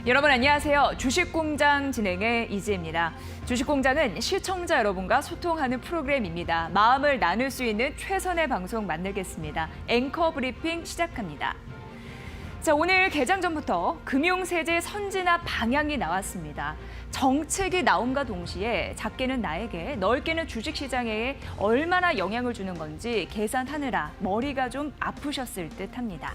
여러분 안녕하세요. 주식공장 진행의 이지혜입니다. 주식공장은 시청자 여러분과 소통하는 프로그램입니다. 마음을 나눌 수 있는 최선의 방송 만들겠습니다. 앵커 브리핑 시작합니다. 자, 오늘 개장 전부터 금융세제 선진화 방향이 나왔습니다. 정책이 나옴과 동시에 작게는 나에게, 넓게는 주식시장에 얼마나 영향을 주는 건지 계산하느라 머리가 좀 아프셨을 듯합니다.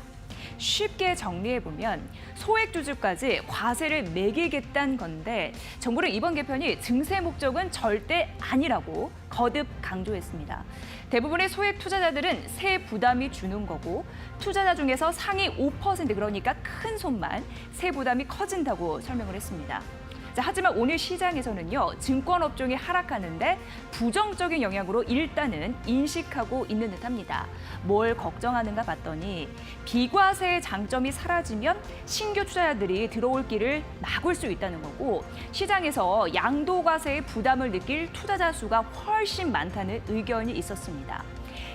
쉽게 정리해보면 소액주주까지 과세를 매기겠다는 건데 정부는 이번 개편이 증세 목적은 절대 아니라고 거듭 강조했습니다. 대부분의 소액 투자자들은 세 부담이 주는 거고 투자자 중에서 상위 5% 그러니까 큰 손만 세 부담이 커진다고 설명을 했습니다. 자, 하지만 오늘 시장에서는요, 증권업종이 하락하는데 부정적인 영향으로 일단은 인식하고 있는 듯합니다. 뭘 걱정하는가 봤더니 비과세의 장점이 사라지면 신규 투자자들이 들어올 길을 막을 수 있다는 거고 시장에서 양도과세의 부담을 느낄 투자자 수가 훨씬 많다는 의견이 있었습니다.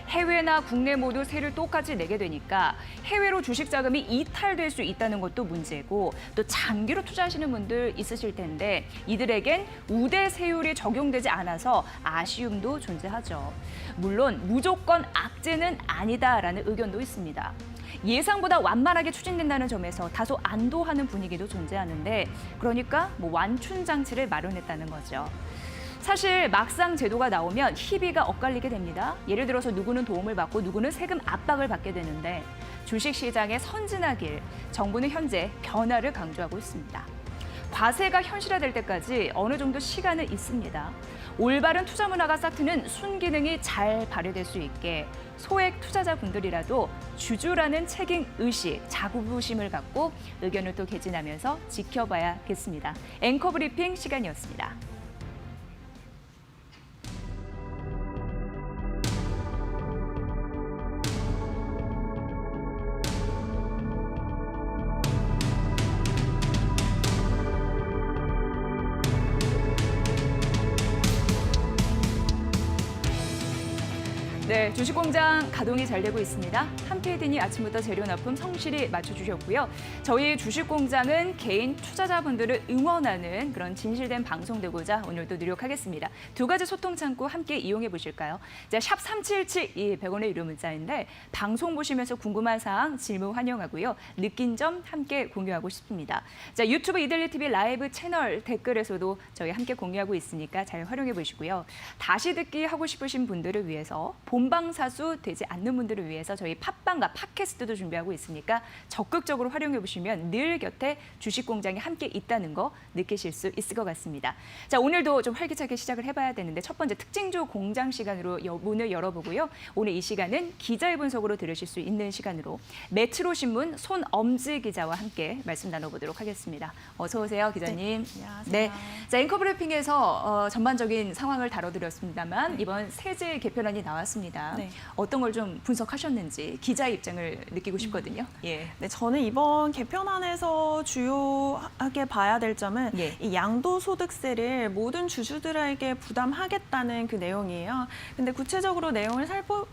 해외나 국내 모두 세를 똑같이 내게 되니까 해외로 주식 자금이 이탈될 수 있다는 것도 문제고 또 장기로 투자하시는 분들 있으실 텐데 이들에겐 우대세율이 적용되지 않아서 아쉬움도 존재하죠. 물론 무조건 악재는 아니다라는 의견도 있습니다. 예상보다 완만하게 추진된다는 점에서 다소 안도하는 분위기도 존재하는데 그러니까 완충 장치를 마련했다는 거죠. 사실 막상 제도가 나오면 희비가 엇갈리게 됩니다. 예를 들어서 누구는 도움을 받고 누구는 세금 압박을 받게 되는데 주식시장의 선진화길, 정부는 현재 변화를 강조하고 있습니다. 과세가 현실화될 때까지 어느 정도 시간은 있습니다. 올바른 투자 문화가 싹트는 순기능이 잘 발휘될 수 있게 소액 투자자분들이라도 주주라는 책임의식, 자부심을 갖고 의견을 또 개진하면서 지켜봐야겠습니다. 앵커 브리핑 시간이었습니다. 네, 주식공장 가동이 잘 되고 있습니다. 한피디니 아침부터 재료 납품 성실히 맞춰주셨고요. 저희 주식공장은 개인 투자자분들을 응원하는 그런 진실된 방송 되고자 오늘도 노력하겠습니다. 두 가지 소통 창구 함께 이용해 보실까요? 자, 샵 3772 100원의 유료 문자인데 방송 보시면서 궁금한 사항 질문 환영하고요. 느낀 점 함께 공유하고 싶습니다. 자, 유튜브 이들리 TV 라이브 채널 댓글에서도 저희 함께 공유하고 있으니까 잘 활용해 보시고요. 다시 듣기 하고 싶으신 분들을 위해서 본방사수 되지 않는 분들을 위해서 저희 팟빵과 팟캐스트도 준비하고 있으니까 적극적으로 활용해 보시면 늘 곁에 주식공장이 함께 있다는 거 느끼실 수 있을 것 같습니다. 자, 오늘도 좀 활기차게 시작을 해봐야 되는데 첫 번째 특징주 공장 시간으로 문을 열어보고요. 오늘 이 시간은 기자의 분석으로 들으실 수 있는 시간으로 메트로 신문 손엄지 기자와 함께 말씀 나눠보도록 하겠습니다. 어서 오세요, 기자님. 네, 안녕하세요. 네, 자, 앵커 브리핑에서 전반적인 상황을 다뤄드렸습니다만 이번 세제 개편안이 나왔습니다. 네. 어떤 걸 좀 분석하셨는지 기자의 입장을 느끼고 싶거든요. 예. 네, 저는 이번 개편안에서 주요하게 봐야 될 점은 예. 이 양도소득세를 모든 주주들에게 부담하겠다는 그 내용이에요. 근데 구체적으로 내용을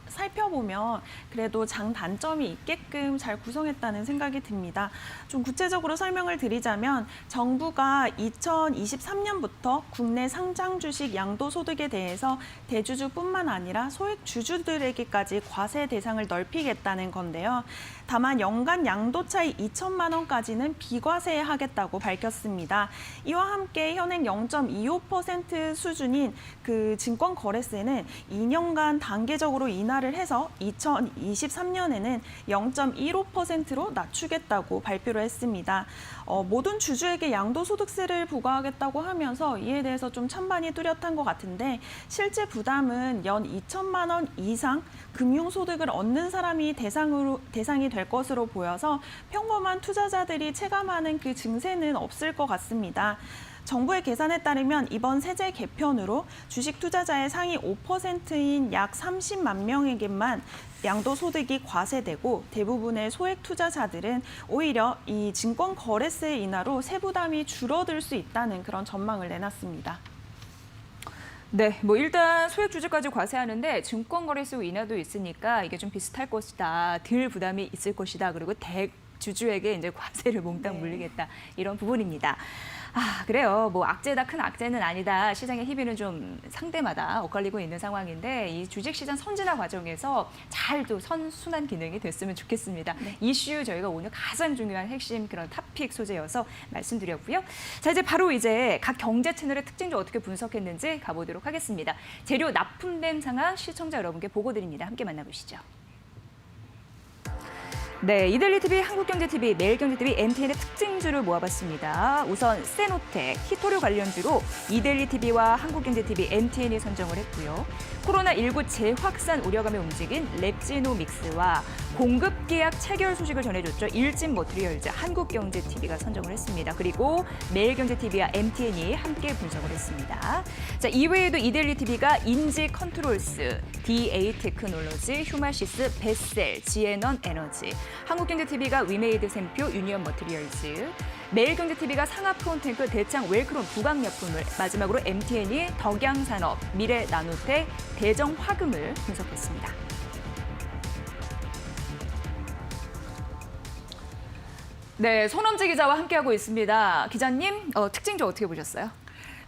살펴보면 그래도 장단점이 있게끔 잘 구성했다는 생각이 듭니다. 좀 구체적으로 설명을 드리자면 정부가 2023년부터 국내 상장 주식 양도소득에 대해서 대주주뿐만 아니라 소액 주주들에게까지 과세 대상을 넓히겠다는 건데요. 다만 연간 양도 차이 2천만 원까지는 비과세하겠다고 밝혔습니다. 이와 함께 현행 0.25% 수준인 그 증권거래세는 2년간 단계적으로 인하를 해서 2023년에는 0.15%로 낮추겠다고 발표를 했습니다. 모든 주주에게 양도소득세를 부과하겠다고 하면서 이에 대해서 좀 찬반이 뚜렷한 것 같은데 실제 부담은 연 2천만 원 이상 금융소득을 얻는 사람이 대상이 될 것으로 보여서 평범한 투자자들이 체감하는 그 증세는 없을 것 같습니다. 정부의 계산에 따르면 이번 세제 개편으로 주식 투자자의 상위 5%인 약 30만 명에게만 양도소득이 과세되고 대부분의 소액 투자자들은 오히려 이 증권 거래세 인하로 세부담이 줄어들 수 있다는 그런 전망을 내놨습니다. 네, 일단 소액 주주까지 과세하는데 증권거래소 인하도 있으니까 이게 좀 비슷할 것이다. 덜 부담이 있을 것이다. 그리고 주주에게 이제 과세를 몽땅 네. 물리겠다 이런 부분입니다. 아, 그래요. 뭐 악재다 큰 악재는 아니다. 시장의 희비는 좀 상대마다 엇갈리고 있는 상황인데 이 주식시장 선진화 과정에서 잘 또 선순환 기능이 됐으면 좋겠습니다. 네. 이슈 저희가 오늘 가장 중요한 핵심 그런 탑픽 소재여서 말씀드렸고요. 자, 이제 바로 이제 각 경제 채널의 특징 좀 어떻게 분석했는지 가보도록 하겠습니다. 재료 납품된 상황 시청자 여러분께 보고 드립니다. 함께 만나보시죠. 네, 이데일리TV, 한국경제TV, 매일경제TV, MTN의 특징주를 모아봤습니다. 우선 세노텍, 히토류 관련주로 이데일리TV와 한국경제TV, MTN이 선정을 했고요. 코로나19 재확산 우려감에 움직인 랩지노믹스와 공급 계약 체결 소식을 전해줬죠. 일진머티리얼즈, 한국경제TV가 선정을 했습니다. 그리고 매일경제TV와 MTN이 함께 분석을 했습니다. 자, 이외에도 이데일리TV가 인지컨트롤스, DA테크놀로지, 휴마시스, 베셀, 지에넌 에너지, 한국경제TV가 위메이드 샘표, 유니언 머티리얼즈, 매일경제TV가 상하프론탱크, 대창 웰크론, 부강약품을, 마지막으로 MTN이 덕양산업, 미래나노텍, 대정화금을 분석했습니다. 네, 손엄지 기자와 함께하고 있습니다. 기자님, 특징주 어떻게 보셨어요?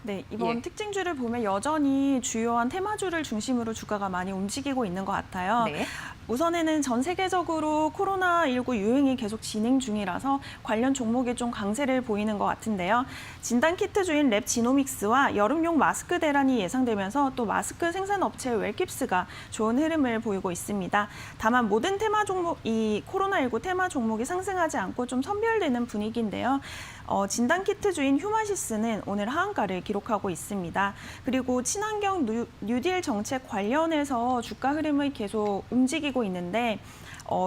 네, 이번 예. 특징주를 보면 여전히 주요한 테마주를 중심으로 주가가 많이 움직이고 있는 것 같아요. 네. 우선에는 전 세계적으로 코로나19 유행이 계속 진행 중이라서 관련 종목이 좀 강세를 보이는 것 같은데요. 진단키트주인 랩지노믹스와 여름용 마스크 대란이 예상되면서 또 마스크 생산업체 웰킵스가 좋은 흐름을 보이고 있습니다. 다만 모든 테마 종목, 이 코로나19 테마 종목이 상승하지 않고 좀 선별되는 분위기인데요. 진단키트주인 휴마시스는 오늘 하한가를 기록하고 있습니다. 그리고 친환경 뉴딜 정책 관련해서 주가 흐름을 계속 움직이고 있는데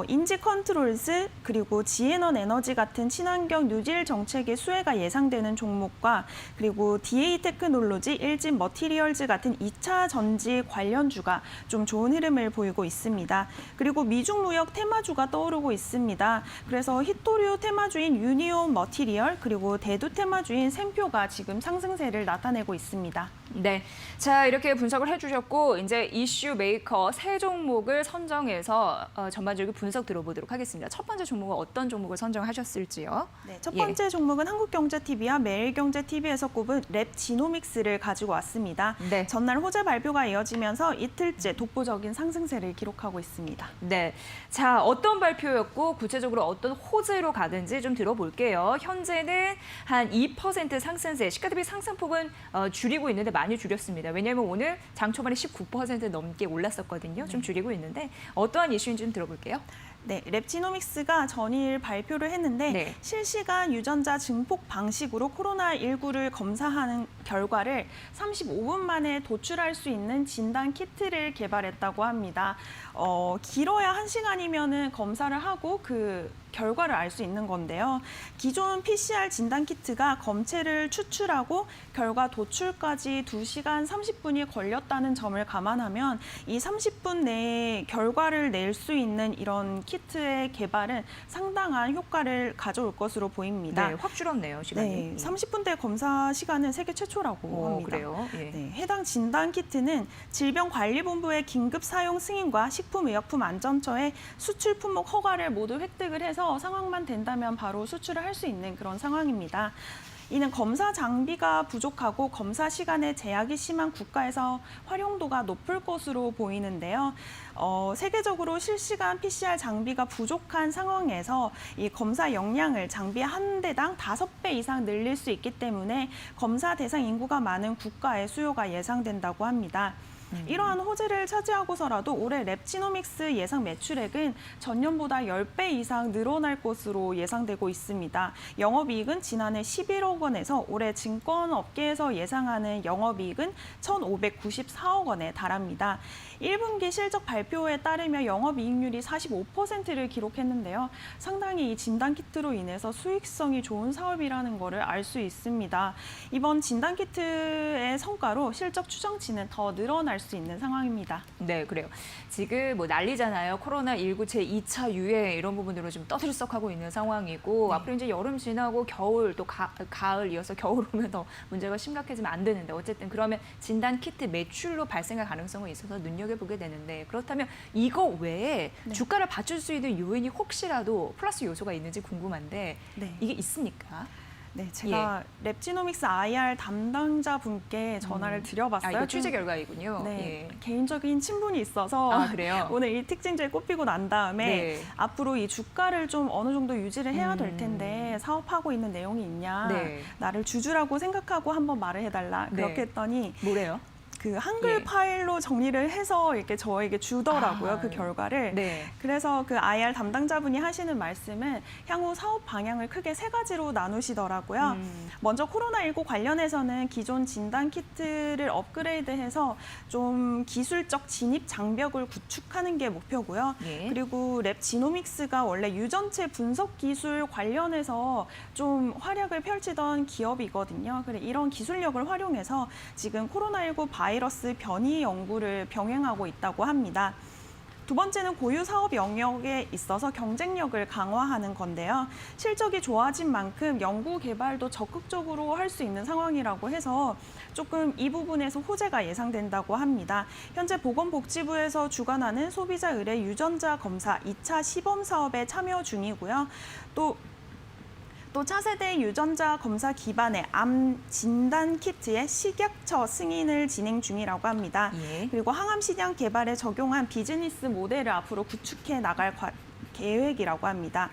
인지컨트롤스 그리고 지에넌 에너지 같은 친환경 뉴딜 정책의 수혜가 예상되는 종목과 그리고 DA테크놀로지, 일진머티리얼즈 같은 2차 전지 관련주가 좀 좋은 흐름을 보이고 있습니다. 그리고 미중무역 테마주가 떠오르고 있습니다. 그래서 히토류 테마주인 유니온 머티리얼 그리고 대두 테마주인 샘표가 지금 상승세를 나타내고 있습니다. 네, 자 이렇게 분석을 해주셨고 이제 이슈 메이커 세 종목을 선정해서 전반적인 분석 들어보도록 하겠습니다. 첫 번째 종목은 어떤 종목을 선정하셨을지요? 네, 첫 번째 종목은 한국경제TV와 매일경제TV에서 꼽은 랩지노믹스를 가지고 왔습니다. 네. 전날 호재 발표가 이어지면서 이틀째 독보적인 상승세를 기록하고 있습니다. 네, 자 어떤 발표였고 구체적으로 어떤 호재로 가든지 좀 들어볼게요. 현재는 한 2% 상승세, 시가 대비 상승폭은 줄이고 있는데 많이 줄였습니다. 왜냐하면 오늘 장 초반에 19% 넘게 올랐었거든요. 좀 줄이고 있는데 어떠한 이슈인지 좀 들어볼게요. 네, 랩지노믹스가 전일 발표를 했는데 네. 실시간 유전자 증폭 방식으로 코로나19를 검사하는 결과를 35분 만에 도출할 수 있는 진단 키트를 개발했다고 합니다. 길어야 1시간이면은 검사를 하고 그 결과를 알 수 있는 건데요. 기존 PCR 진단 키트가 검체를 추출하고 결과 도출까지 2시간 30분이 걸렸다는 점을 감안하면 이 30분 내에 결과를 낼 수 있는 이런 키트의 개발은 상당한 효과를 가져올 것으로 보입니다. 네, 확 줄었네요, 시간이. 네, 30분대 검사 시간은 세계 최초라고 합니다. 그래요? 예. 네, 해당 진단 키트는 질병관리본부의 긴급 사용 승인과 식품의약품안전처의 수출 품목 허가를 모두 획득을 해서 상황만 된다면 바로 수출을 할 수 있는 그런 상황입니다. 이는 검사 장비가 부족하고 검사 시간에 제약이 심한 국가에서 활용도가 높을 것으로 보이는데요. 세계적으로 실시간 PCR 장비가 부족한 상황에서 이 검사 역량을 장비 한 대당 5배 이상 늘릴 수 있기 때문에 검사 대상 인구가 많은 국가의 수요가 예상된다고 합니다. 이러한 호재를 차지하고서라도 올해 랩지노믹스 예상 매출액은 전년보다 10배 이상 늘어날 것으로 예상되고 있습니다. 영업이익은 지난해 11억 원에서 올해 증권업계에서 예상하는 영업이익은 1,594억 원에 달합니다. 1분기 실적 발표에 따르면 영업이익률이 45%를 기록했는데요. 상당히 이 진단키트로 인해서 수익성이 좋은 사업이라는 것을 알 수 있습니다. 이번 진단키트의 성과로 실적 추정치는 더 늘어날 알 수 있는 상황입니다. 네, 그래요. 지금 뭐 난리잖아요. 코로나19 제2차 유행 이런 부분으로 좀 떠들썩하고 있는 상황이고 네. 앞으로 이제 여름 지나고 겨울 또 가을 이어서 겨울 오면 더 문제가 심각해지면 안 되는데 어쨌든 그러면 진단 키트 매출로 발생할 가능성은 있어서 눈여겨보게 되는데 그렇다면 이거 외에 네. 주가를 받칠 수 있는 요인이 혹시라도 플러스 요소가 있는지 궁금한데 네. 이게 있습니까? 네, 제가 랩지노믹스 IR 담당자분께 전화를 드려봤어요. 이거 취재 결과이군요. 네, 예. 개인적인 친분이 있어서 아, 그래요? 오늘 이 특징주에 꼽히고 난 다음에 네. 앞으로 이 주가를 좀 어느 정도 유지를 해야 될 텐데 사업하고 있는 내용이 있냐, 네. 나를 주주라고 생각하고 한번 말을 해달라. 네. 그렇게 했더니 뭐래요? 그 한글 예. 파일로 정리를 해서 이렇게 저에게 주더라고요. 아, 그 결과를. 네. 그래서 그 IR 담당자분이 하시는 말씀은 향후 사업 방향을 크게 세 가지로 나누시더라고요. 먼저 코로나19 관련해서는 기존 진단 키트를 업그레이드해서 좀 기술적 진입 장벽을 구축하는 게 목표고요. 예. 그리고 랩지노믹스가 원래 유전체 분석 기술 관련해서 좀 활약을 펼치던 기업이거든요. 그래 이런 기술력을 활용해서 지금 코로나19 바이러스 변이 연구를 병행하고 있다고 합니다. 두 번째는 고유 사업 영역에 있어서 경쟁력을 강화하는 건데요. 실적이 좋아진 만큼 연구 개발도 적극적으로 할 수 있는 상황이라고 해서 조금 이 부분에서 호재가 예상된다고 합니다. 현재 보건복지부에서 주관하는 소비자 의뢰 유전자 검사 2차 시범 사업에 참여 중이고요. 또 차세대 유전자 검사 기반의 암 진단 키트의 식약처 승인을 진행 중이라고 합니다. 예. 그리고 항암 시장 개발에 적용한 비즈니스 모델을 앞으로 구축해 나갈 계획이라고 합니다.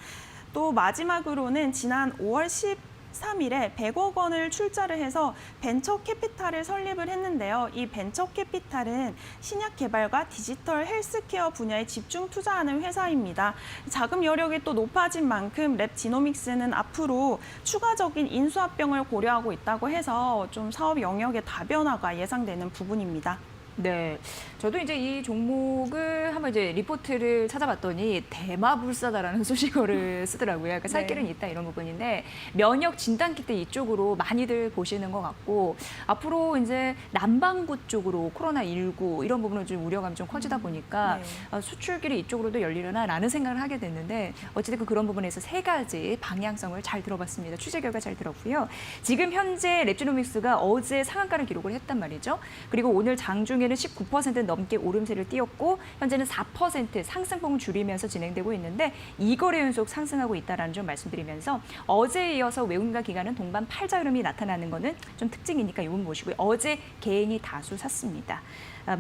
또 마지막으로는 지난 5월 13일에 100억 원을 출자를 해서 벤처 캐피탈을 설립을 했는데요. 이 벤처 캐피탈은 신약 개발과 디지털 헬스케어 분야에 집중 투자하는 회사입니다. 자금 여력이 또 높아진 만큼 랩지노믹스는 앞으로 추가적인 인수합병을 고려하고 있다고 해서 좀 사업 영역의 다변화가 예상되는 부분입니다. 네, 저도 이제 이 종목을 한번 이제 리포트를 찾아봤더니 대마불사다라는 수식어를 쓰더라고요. 그러니까 살 길은 있다 이런 부분인데 면역 진단 키트 이쪽으로 많이들 보시는 것 같고 앞으로 이제 남반구 쪽으로 코로나19 이런 부분은 좀 우려감이 좀 커지다 보니까 수출길이 이쪽으로도 열리려나라는 생각을 하게 됐는데 어쨌든 그런 부분에서 세 가지 방향성을 잘 들어봤습니다. 취재 결과 잘 들었고요. 지금 현재 랩지노믹스가 어제 상한가를 기록을 했단 말이죠. 그리고 오늘 장중에 19% 넘게 오름세를 띄었고 현재는 4% 상승폭을 줄이면서 진행되고 있는데 2거래 연속 상승하고 있다는 점 말씀드리면서 어제에 이어서 외국인과 기관은 동반 팔자 흐름이 나타나는 거는 좀 특징이니까 이건 보시고요. 어제 개인이 다수 샀습니다.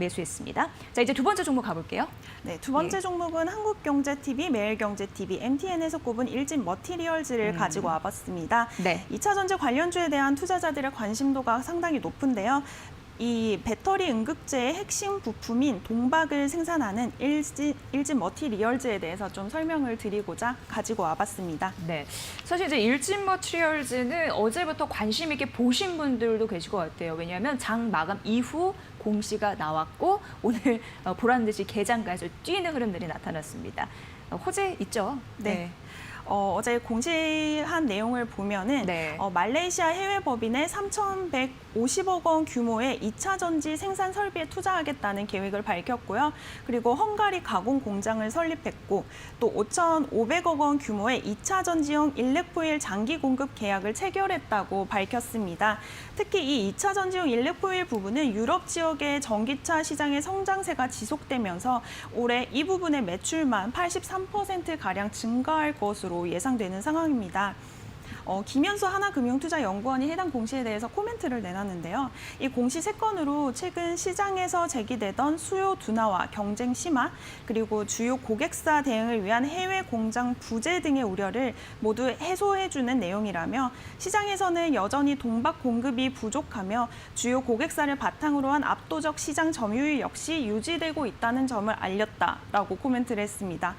매수했습니다. 자, 이제 두 번째 종목 가볼게요. 네, 두 번째 종목은 한국경제TV, 매일경제TV, MTN에서 꼽은 일진 머티리얼즈를 가지고 와봤습니다. 네. 2차 전지 관련주에 대한 투자자들의 관심도가 상당히 높은데요. 이 배터리 응급제의 핵심 부품인 동박을 생산하는 일진 머티리얼즈에 대해서 좀 설명을 드리고자 가지고 와봤습니다. 네, 사실 이제 일진 머티리얼즈는 어제부터 관심 있게 보신 분들도 계실 것 같아요. 왜냐하면 장 마감 이후 공시가 나왔고 오늘 보란 듯이 개장까지 뛰는 흐름들이 나타났습니다. 호재 있죠? 네. 어제 공시한 내용을 보면은 네. 말레이시아 해외 법인의 3,150억 원 규모의 2차 전지 생산 설비에 투자하겠다는 계획을 밝혔고요. 그리고 헝가리 가공 공장을 설립했고 또 5,500억 원 규모의 2차 전지용 일렉포일 장기 공급 계약을 체결했다고 밝혔습니다. 특히 이 2차 전지용 일렉포일 부분은 유럽 지역의 전기차 시장의 성장세가 지속되면서 올해 이 부분의 매출만 83%가량 증가할 것으로 예상되는 상황입니다. 김현수 하나금융투자연구원이 해당 공시에 대해서 코멘트를 내놨는데요. 이 공시 세 건으로 최근 시장에서 제기되던 수요 둔화와 경쟁 심화, 그리고 주요 고객사 대응을 위한 해외 공장 부재 등의 우려를 모두 해소해주는 내용이라며 시장에서는 여전히 동박 공급이 부족하며 주요 고객사를 바탕으로 한 압도적 시장 점유율 역시 유지되고 있다는 점을 알렸다라고 코멘트를 했습니다.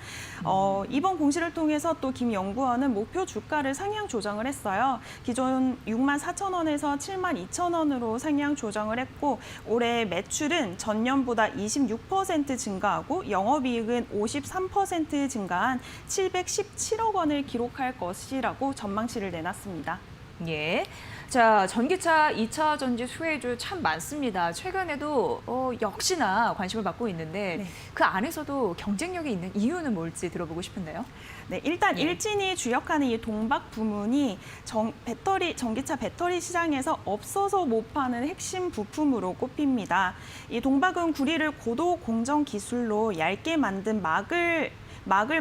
이번 공시를 통해서 또 김 연구원은 목표 주가를 상향 조정을 했어요. 기존 64,000원에서 72,000원으로 상향 조정을 했고 올해 매출은 전년보다 26% 증가하고 영업이익은 53% 증가한 717억 원을 기록할 것이라고 전망치를 내놨습니다. 예. 자, 전기차 2차 전지 수혜주 참 많습니다. 최근에도 역시나 관심을 받고 있는데 네. 그 안에서도 경쟁력이 있는 이유는 뭘지 들어보고 싶은데요. 네, 일단 예. 일진이 주력하는 이 동박 부문이 전기차 배터리 시장에서 없어서 못 파는 핵심 부품으로 꼽힙니다. 이 동박은 구리를 고도 공정 기술로 얇게 만든 막을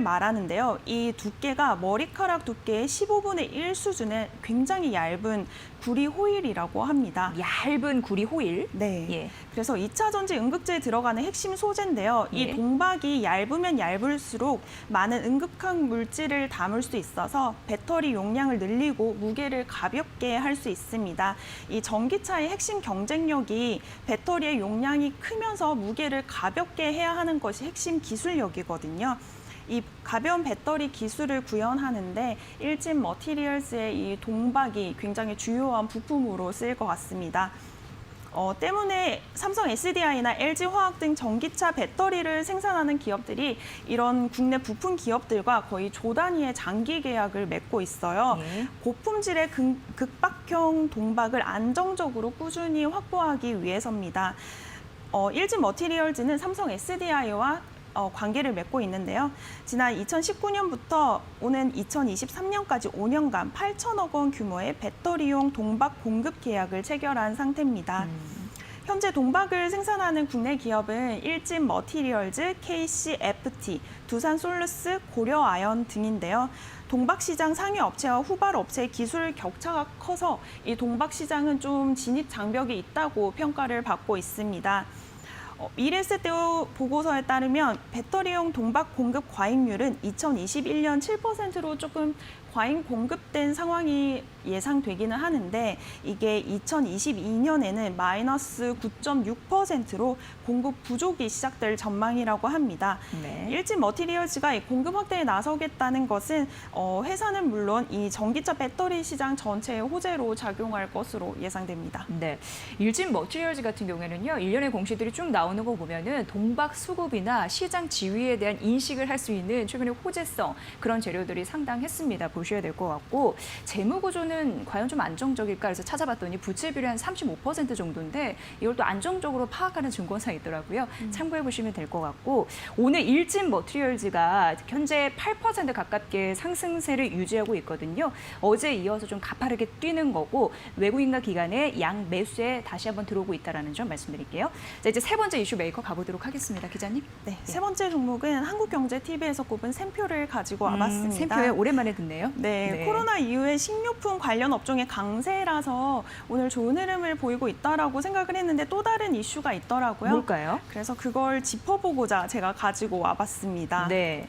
말하는데요. 이 두께가 머리카락 두께의 15분의 1 수준의 굉장히 얇은 구리 호일이라고 합니다. 얇은 구리 호일. 네. 예. 그래서 2차 전지 응급제에 들어가는 핵심 소재인데요. 예. 이 동박이 얇으면 얇을수록 많은 응급한 물질을 담을 수 있어서 배터리 용량을 늘리고 무게를 가볍게 할 수 있습니다. 이 전기차의 핵심 경쟁력이 배터리의 용량이 크면서 무게를 가볍게 해야 하는 것이 핵심 기술력이거든요. 이 가벼운 배터리 기술을 구현하는데 일진 머티리얼스의 이 동박이 굉장히 주요한 부품으로 쓰일 것 같습니다. 때문에 삼성 SDI나 LG화학 등 전기차 배터리를 생산하는 기업들이 이런 국내 부품 기업들과 거의 조 단위의 장기 계약을 맺고 있어요. 네. 고품질의 극박형 동박을 안정적으로 꾸준히 확보하기 위해서입니다. 일진 머티리얼즈는 삼성 SDI와 관계를 맺고 있는데요. 지난 2019년부터 오는 2023년까지 5년간 8천억 원 규모의 배터리용 동박 공급 계약을 체결한 상태입니다. 현재 동박을 생산하는 국내 기업은 일진 머티리얼즈, KCFT, 두산솔루스, 고려아연 등인데요. 동박 시장 상위 업체와 후발 업체의 기술 격차가 커서 이 동박 시장은 좀 진입 장벽이 있다고 평가를 받고 있습니다. 미래에셋대우 보고서에 따르면 배터리용 동박 공급 과잉률은 2021년 7%로 조금 과잉 공급된 상황이 예상되기는 하는데 이게 2022년에는 마이너스 9.6%로 공급 부족이 시작될 전망이라고 합니다. 네. 일진 머티리얼즈가 이 공급 확대에 나서겠다는 것은 회사는 물론 이 전기차 배터리 시장 전체의 호재로 작용할 것으로 예상됩니다. 네. 일진 머티리얼즈 같은 경우에는요, 일련의 공시들이 쭉 나오는 거 보면은 동박 수급이나 시장 지위에 대한 인식을 할 수 있는 최근의 호재성 그런 재료들이 상당했습니다. 보셔야 될 것 같고 재무 구조는 과연 좀 안정적일까 해서 찾아봤더니 부채 비율이 한 35% 정도인데 이걸 또 안정적으로 파악하는 증권사 있더라고요. 참고해 보시면 될 것 같고 오늘 일진 머티리얼즈가 현재 8% 가깝게 상승세를 유지하고 있거든요. 어제 이어서 좀 가파르게 뛰는 거고 외국인과 기관의 양 매수에 다시 한번 들어오고 있다는 점 말씀드릴게요. 자, 이제 세 번째 이슈 메이커 가보도록 하겠습니다. 기자님. 네, 세 번째 종목은 한국경제TV에서 꼽은 샘표를 가지고 와봤습니다. 샘표에 오랜만에 듣네요. 네, 코로나 이후에 식료품 관련 업종의 강세라서 오늘 좋은 흐름을 보이고 있다라고 생각을 했는데 또 다른 이슈가 있더라고요. 뭘까요? 그래서 그걸 짚어보고자 제가 가지고 와봤습니다. 네.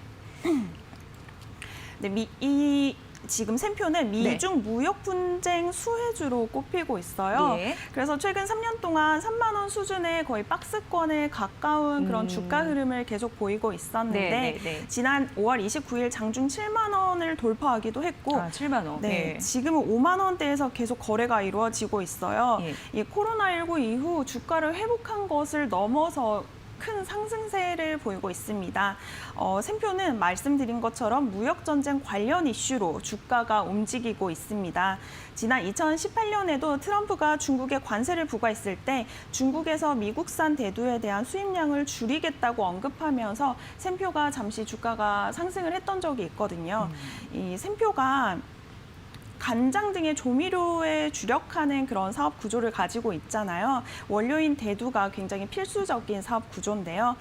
네, 지금 샘표는 미중 무역 분쟁 수혜주로 꼽히고 있어요. 예. 그래서 최근 3년 동안 3만 원 수준의 거의 박스권에 가까운 그런 주가 흐름을 계속 보이고 있었는데 지난 5월 29일 장중 7만 원을 돌파하기도 했고 7만 원. 네, 지금은 5만 원대에서 계속 거래가 이루어지고 있어요. 예. 이 코로나19 이후 주가를 회복한 것을 넘어서 큰 상승세를 보이고 있습니다. 샘표는 말씀드린 것처럼 무역전쟁 관련 이슈로 주가가 움직이고 있습니다. 지난 2018년에도 트럼프가 중국에 관세를 부과했을 때 중국에서 미국산 대두에 대한 수입량을 줄이겠다고 언급하면서 샘표가 잠시 주가가 상승을 했던 적이 있거든요. 이 샘표가 간장 등의 조미료에 주력하는 그런 사업 구조를 가지고 있잖아요. 원료인 대두가 굉장히 필수적인 사업 구조인데요.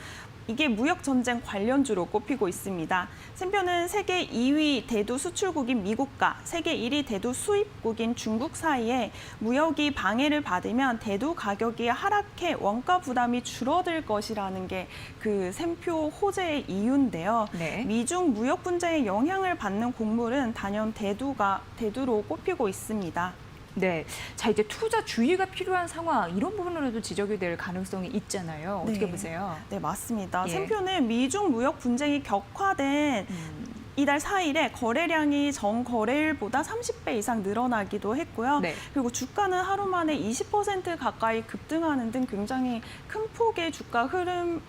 이게 무역 전쟁 관련주로 꼽히고 있습니다. 샘표는 세계 2위 대두 수출국인 미국과 세계 1위 대두 수입국인 중국 사이에 무역이 방해를 받으면 대두 가격이 하락해 원가 부담이 줄어들 것이라는 게 그 샘표 호재의 이유인데요. 네. 미중 무역 분쟁에 영향을 받는 곡물은 단연 대두로 꼽히고 있습니다. 네. 자, 이제 투자 주의가 필요한 상황 이런 부분으로도 지적이 될 가능성이 있잖아요. 어떻게 보세요? 네, 맞습니다. 예. 샘표는 미중 무역 분쟁이 격화된 이달 4일에 거래량이 전 거래일보다 30배 이상 늘어나기도 했고요. 네. 그리고 주가는 하루 만에 20% 가까이 급등하는 등 굉장히 큰 폭의 주가 흐름을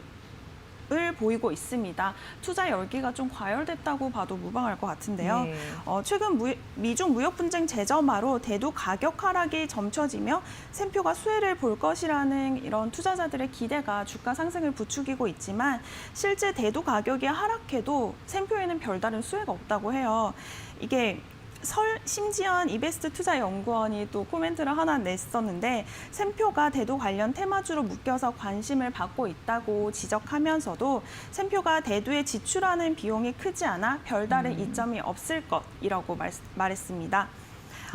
보이고 있습니다. 투자 열기가 좀 과열됐다고 봐도 무방할 것 같은데요. 네. 최근 미중 무역 분쟁 재점화로 대두 가격 하락이 점쳐지며 샘표가 수혜를 볼 것이라는 이런 투자자들의 기대가 주가 상승을 부추기고 있지만 실제 대두 가격이 하락해도 샘표에는 별다른 수혜가 없다고 해요. 이게 심지어 이베스트 투자연구원이 또 코멘트를 하나 냈었는데 샘표가 대두 관련 테마주로 묶여서 관심을 받고 있다고 지적하면서도 샘표가 대두에 지출하는 비용이 크지 않아 별다른 이점이 없을 것이라고 말했습니다.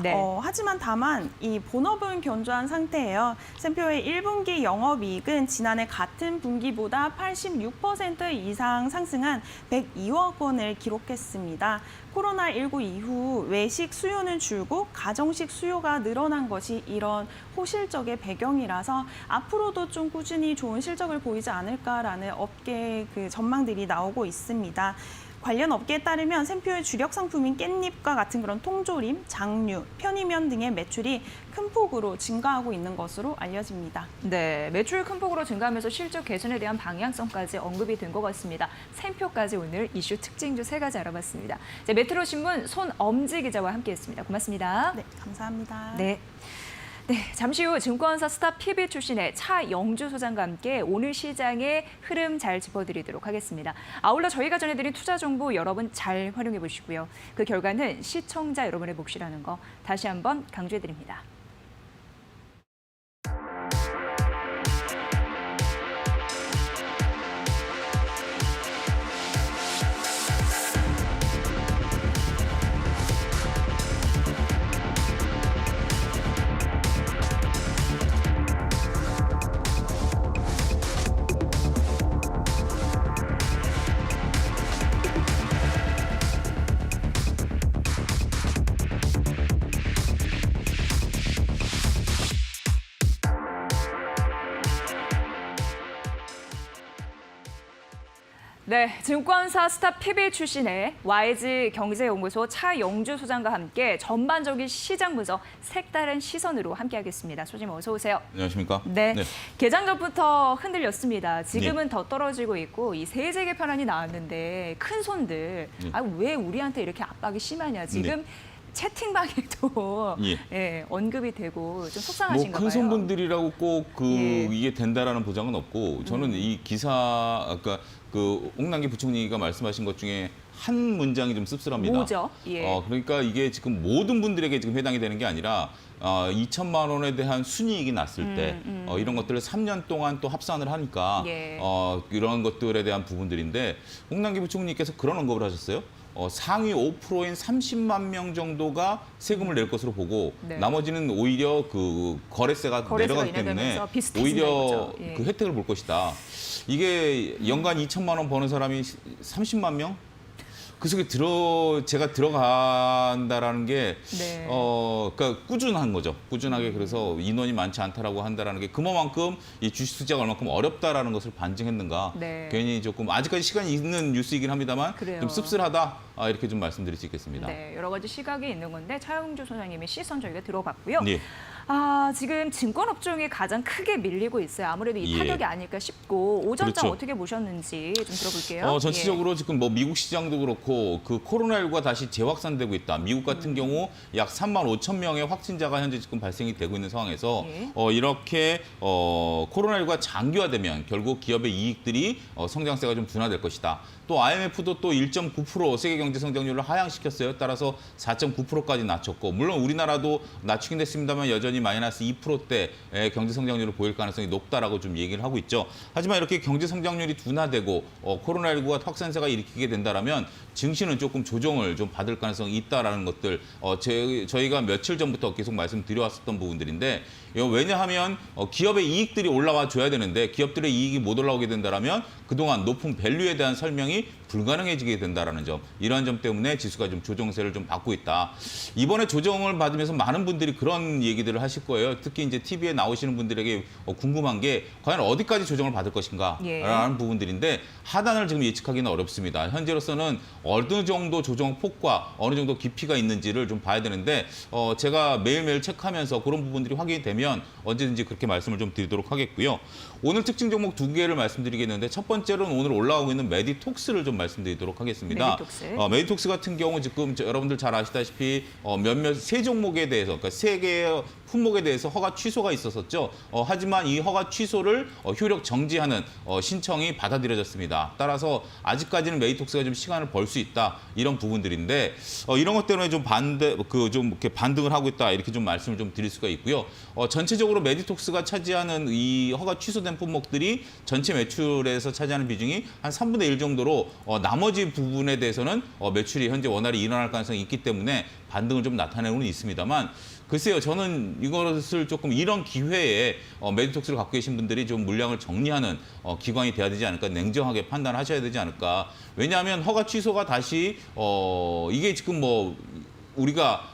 네. 하지만 다만 이 본업은 견조한 상태예요. 샘표의 1분기 영업이익은 지난해 같은 분기보다 86% 이상 상승한 102억 원을 기록했습니다. 코로나19 이후 외식 수요는 줄고 가정식 수요가 늘어난 것이 이런 호실적의 배경이라서 앞으로도 좀 꾸준히 좋은 실적을 보이지 않을까라는 업계 전망들이 나오고 있습니다. 관련 업계에 따르면 샘표의 주력 상품인 깻잎과 같은 그런 통조림, 장류, 편의면 등의 매출이 큰 폭으로 증가하고 있는 것으로 알려집니다. 네, 매출 큰 폭으로 증가하면서 실적 개선에 대한 방향성까지 언급이 된 것 같습니다. 샘표까지 오늘 이슈 특징주 3가지 알아봤습니다. 자, 메트로 신문 손엄지 기자와 함께했습니다. 고맙습니다. 네, 감사합니다. 네. 네, 잠시 후 증권사 스타 PB 출신의 차영주 소장과 함께 오늘 시장의 흐름 잘 짚어드리도록 하겠습니다. 아울러 저희가 전해드린 투자 정보 여러분 잘 활용해 보시고요. 그 결과는 시청자 여러분의 몫이라는 거 다시 한번 강조해드립니다. 네, 증권사 스타 PB 출신의 YG 경제연구소 차영주 소장과 함께 전반적인 시장 분석 색다른 시선으로 함께하겠습니다. 소장님 어서 오세요. 안녕하십니까? 네, 개장 전부터 흔들렸습니다. 지금은 네. 더 떨어지고 있고 이 세제 개편안이 나왔는데 큰 손들 네. 왜 우리한테 이렇게 압박이 심하냐 지금 채팅방에도 예. 언급이 되고 좀 속상하신가 봐요. 큰 손분들이라고 꼭 예. 이게 된다라는 보장은 없고 저는 이 기사 아까 홍남기 부총리가 말씀하신 것 중에 한 문장이 좀 씁쓸합니다. 뭐죠? 예. 그러니까 이게 지금 모든 분들에게 지금 해당이 되는 게 아니라 2천만 원에 대한 순이익이 났을 때 이런 것들을 3년 동안 또 합산을 하니까 예. 이런 것들에 대한 부분들인데 홍남기 부총리께서 그런 언급을 하셨어요. 상위 5%인 30만 명 정도가 세금을 낼 것으로 보고 네. 나머지는 오히려 그 거래세가 내려가기 때문에 오히려 거죠. 예. 그 혜택을 볼 것이다. 이게 연간 2천만 원 버는 사람이 30만 명? 그 속에 제가 들어간다라는 게 네. 그러니까 꾸준한 거죠. 꾸준하게 그래서 인원이 많지 않다라고 한다라는 게 그만큼 이 주식 투자가 얼마큼 어렵다라는 것을 반증했는가. 네. 괜히 조금 아직까지 시간이 있는 뉴스이긴 합니다만 그래요. 좀 씁쓸하다 이렇게 좀 말씀드릴 수 있겠습니다. 네, 여러 가지 시각이 있는 건데 차영주 소장님의 시선 저희가 들어봤고요. 네. 지금 증권 업종이 가장 크게 밀리고 있어요. 아무래도 이 예. 타격이 아닐까 싶고 오전장 그렇죠. 어떻게 보셨는지 좀 들어볼게요. 전체적으로 지금 미국 시장도 그렇고 그 코로나19가 다시 재확산되고 있다. 미국 같은 경우 약 3만 5천 명의 확진자가 현재 지금 발생이 되고 있는 상황에서 예. 이렇게 코로나19가 장기화되면 결국 기업의 이익들이 성장세가 좀 둔화될 것이다. 또 IMF도 또 1.9% 세계 경제 성장률을 하향시켰어요. 따라서 4.9%까지 낮췄고 물론 우리나라도 낮추긴 됐습니다만 여전히 마이너스 2%대의 경제 성장률을 보일 가능성이 높다라고 좀 얘기를 하고 있죠. 하지만 이렇게 경제 성장률이 둔화되고 코로나19가 확산세가 일으키게 된다라면 증시는 조금 조정을 좀 받을 가능성이 있다라는 것들 저희가 며칠 전부터 계속 말씀드려왔었던 부분들인데 왜냐하면 기업의 이익들이 올라와 줘야 되는데 기업들의 이익이 못 올라오게 된다라면 그동안 높은 밸류에 대한 설명이 불가능해지게 된다라는 점, 이러한 점 때문에 지수가 좀 조정세를 좀 받고 있다. 이번에 조정을 받으면서 많은 분들이 그런 얘기들을 하실 거예요. 특히 이제 TV에 나오시는 분들에게 궁금한 게 과연 어디까지 조정을 받을 것인가라는 부분들인데 하단을 지금 예측하기는 어렵습니다. 현재로서는 어느 정도 조정 폭과 어느 정도 깊이가 있는지를 좀 봐야 되는데 제가 매일매일 체크하면서 그런 부분들이 확인이 되면 언제든지 그렇게 말씀을 좀 드리도록 하겠고요. 오늘 특징 종목 2개를 말씀드리겠는데 첫 번째로는 오늘 올라오고 있는 메디톡스를 좀 말씀드리도록 하겠습니다. 메디톡스 같은 경우 지금 여러분들 잘 아시다시피 몇몇 세 종목에 대해서, 그러니까 세 개의 품목에 대해서 허가 취소가 있었었죠. 하지만 이 허가 취소를 효력 정지하는 신청이 받아들여졌습니다. 따라서 아직까지는 메디톡스가 좀 시간을 벌 수 있다, 이런 부분들인데 이런 것 때문에 좀 좀 이렇게 반등을 하고 있다, 이렇게 좀 말씀을 좀 드릴 수가 있고요. 전체적으로 메디톡스가 차지하는 이 허가 취소된 품목들이 전체 매출에서 차지하는 비중이 한 3분의 1 정도로 나머지 부분에 대해서는 매출이 현재 원활히 일어날 가능성이 있기 때문에 반등을 좀 나타내고는 있습니다만, 글쎄요, 저는 이것을 조금 이런 기회에 메디톡스를 갖고 계신 분들이 좀 물량을 정리하는 기관이 돼야 되지 않을까, 냉정하게 판단하셔야 되지 않을까. 왜냐하면 허가 취소가 다시 이게 지금 뭐 우리가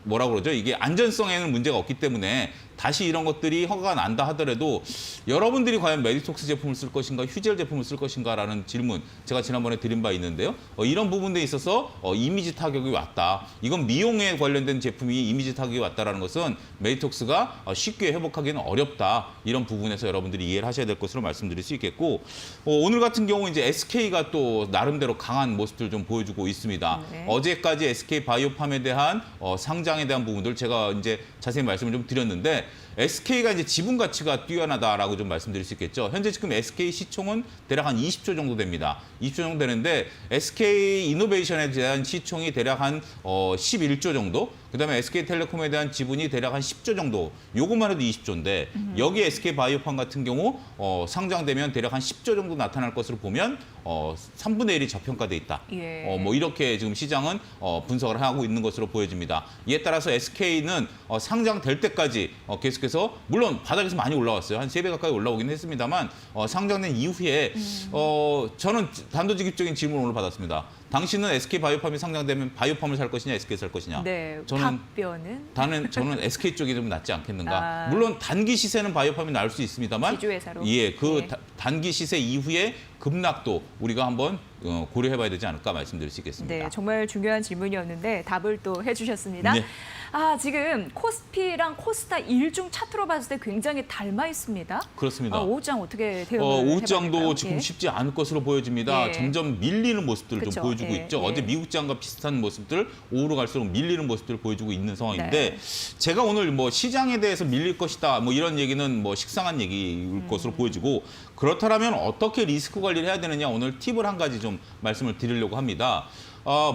뭐라고 그러죠? 이게 안전성에는 문제가 없기 때문에 다시 이런 것들이 허가가 난다 하더라도 여러분들이 과연 메디톡스 제품을 쓸 것인가, 휴젤 제품을 쓸 것인가라는 질문 제가 지난번에 드린 바 있는데요. 이런 부분에 있어서 이미지 타격이 왔다. 이건 미용에 관련된 제품이 이미지 타격이 왔다라는 것은 메디톡스가 쉽게 회복하기는 어렵다. 이런 부분에서 여러분들이 이해를 하셔야 될 것으로 말씀드릴 수 있겠고, 오늘 같은 경우 이제 SK가 또 나름대로 강한 모습들을 좀 보여주고 있습니다. 네. 어제까지 SK 바이오팜에 대한 상장에 대한 부분들 제가 이제 자세히 말씀을 좀 드렸는데, SK가 이제 지분 가치가 뛰어나다라고 좀 말씀드릴 수 있겠죠. 현재 지금 SK 시총은 대략 한 20조 정도 됩니다. 20조 정도 되는데 SK 이노베이션에 대한 시총이 대략 한 11조 정도, 그다음에 SK텔레콤에 대한 지분이 대략 한 10조 정도, 요것만 해도 20조인데 여기 SK 바이오팜 같은 경우 상장되면 대략 한 10조 정도 나타날 것으로 보면 3분의 1이 저평가돼 있다. 예. 뭐 이렇게 지금 시장은 분석을 하고 있는 것으로 보여집니다. 이에 따라서 SK는 상장될 때까지 계속해서, 물론 바닥에서 많이 올라왔어요. 한 3배 가까이 올라오긴 했습니다만 상장된 이후에 저는 단도직입적인 질문을 오늘 받았습니다. 당신은 SK 바이오팜이 상장되면 바이오팜을 살 것이냐, SK 살 것이냐? 네, 저는 저는 SK 쪽이 좀 낫지 않겠는가. 물론 단기 시세는 바이오팜이 나올 수 있습니다만, 지주회사로. 예, 그 네. 단기 시세 이후에 급락도 우리가 한번 고려해봐야 되지 않을까 말씀드릴 수 있겠습니다. 네, 정말 중요한 질문이었는데 답을 또 해주셨습니다. 네. 지금 코스피랑 코스닥 일중 차트로 봤을 때 굉장히 닮아 있습니다. 그렇습니다. 오후장 어떻게 대응을 오후장도 해봐야 지금 될까요? 쉽지 않을 것으로 보여집니다. 예. 점점 밀리는 모습들을 그쵸. 좀 보여주고 예, 있죠. 예. 어제 미국장과 비슷한 모습들, 오후로 갈수록 밀리는 모습들을 보여주고 있는 상황인데, 네. 제가 오늘 뭐 시장에 대해서 밀릴 것이다, 뭐 이런 얘기는 뭐 식상한 얘기일 것으로 보여지고, 그렇다면 어떻게 리스크 관리를 해야 되느냐, 오늘 팁을 한 가지 좀 말씀을 드리려고 합니다.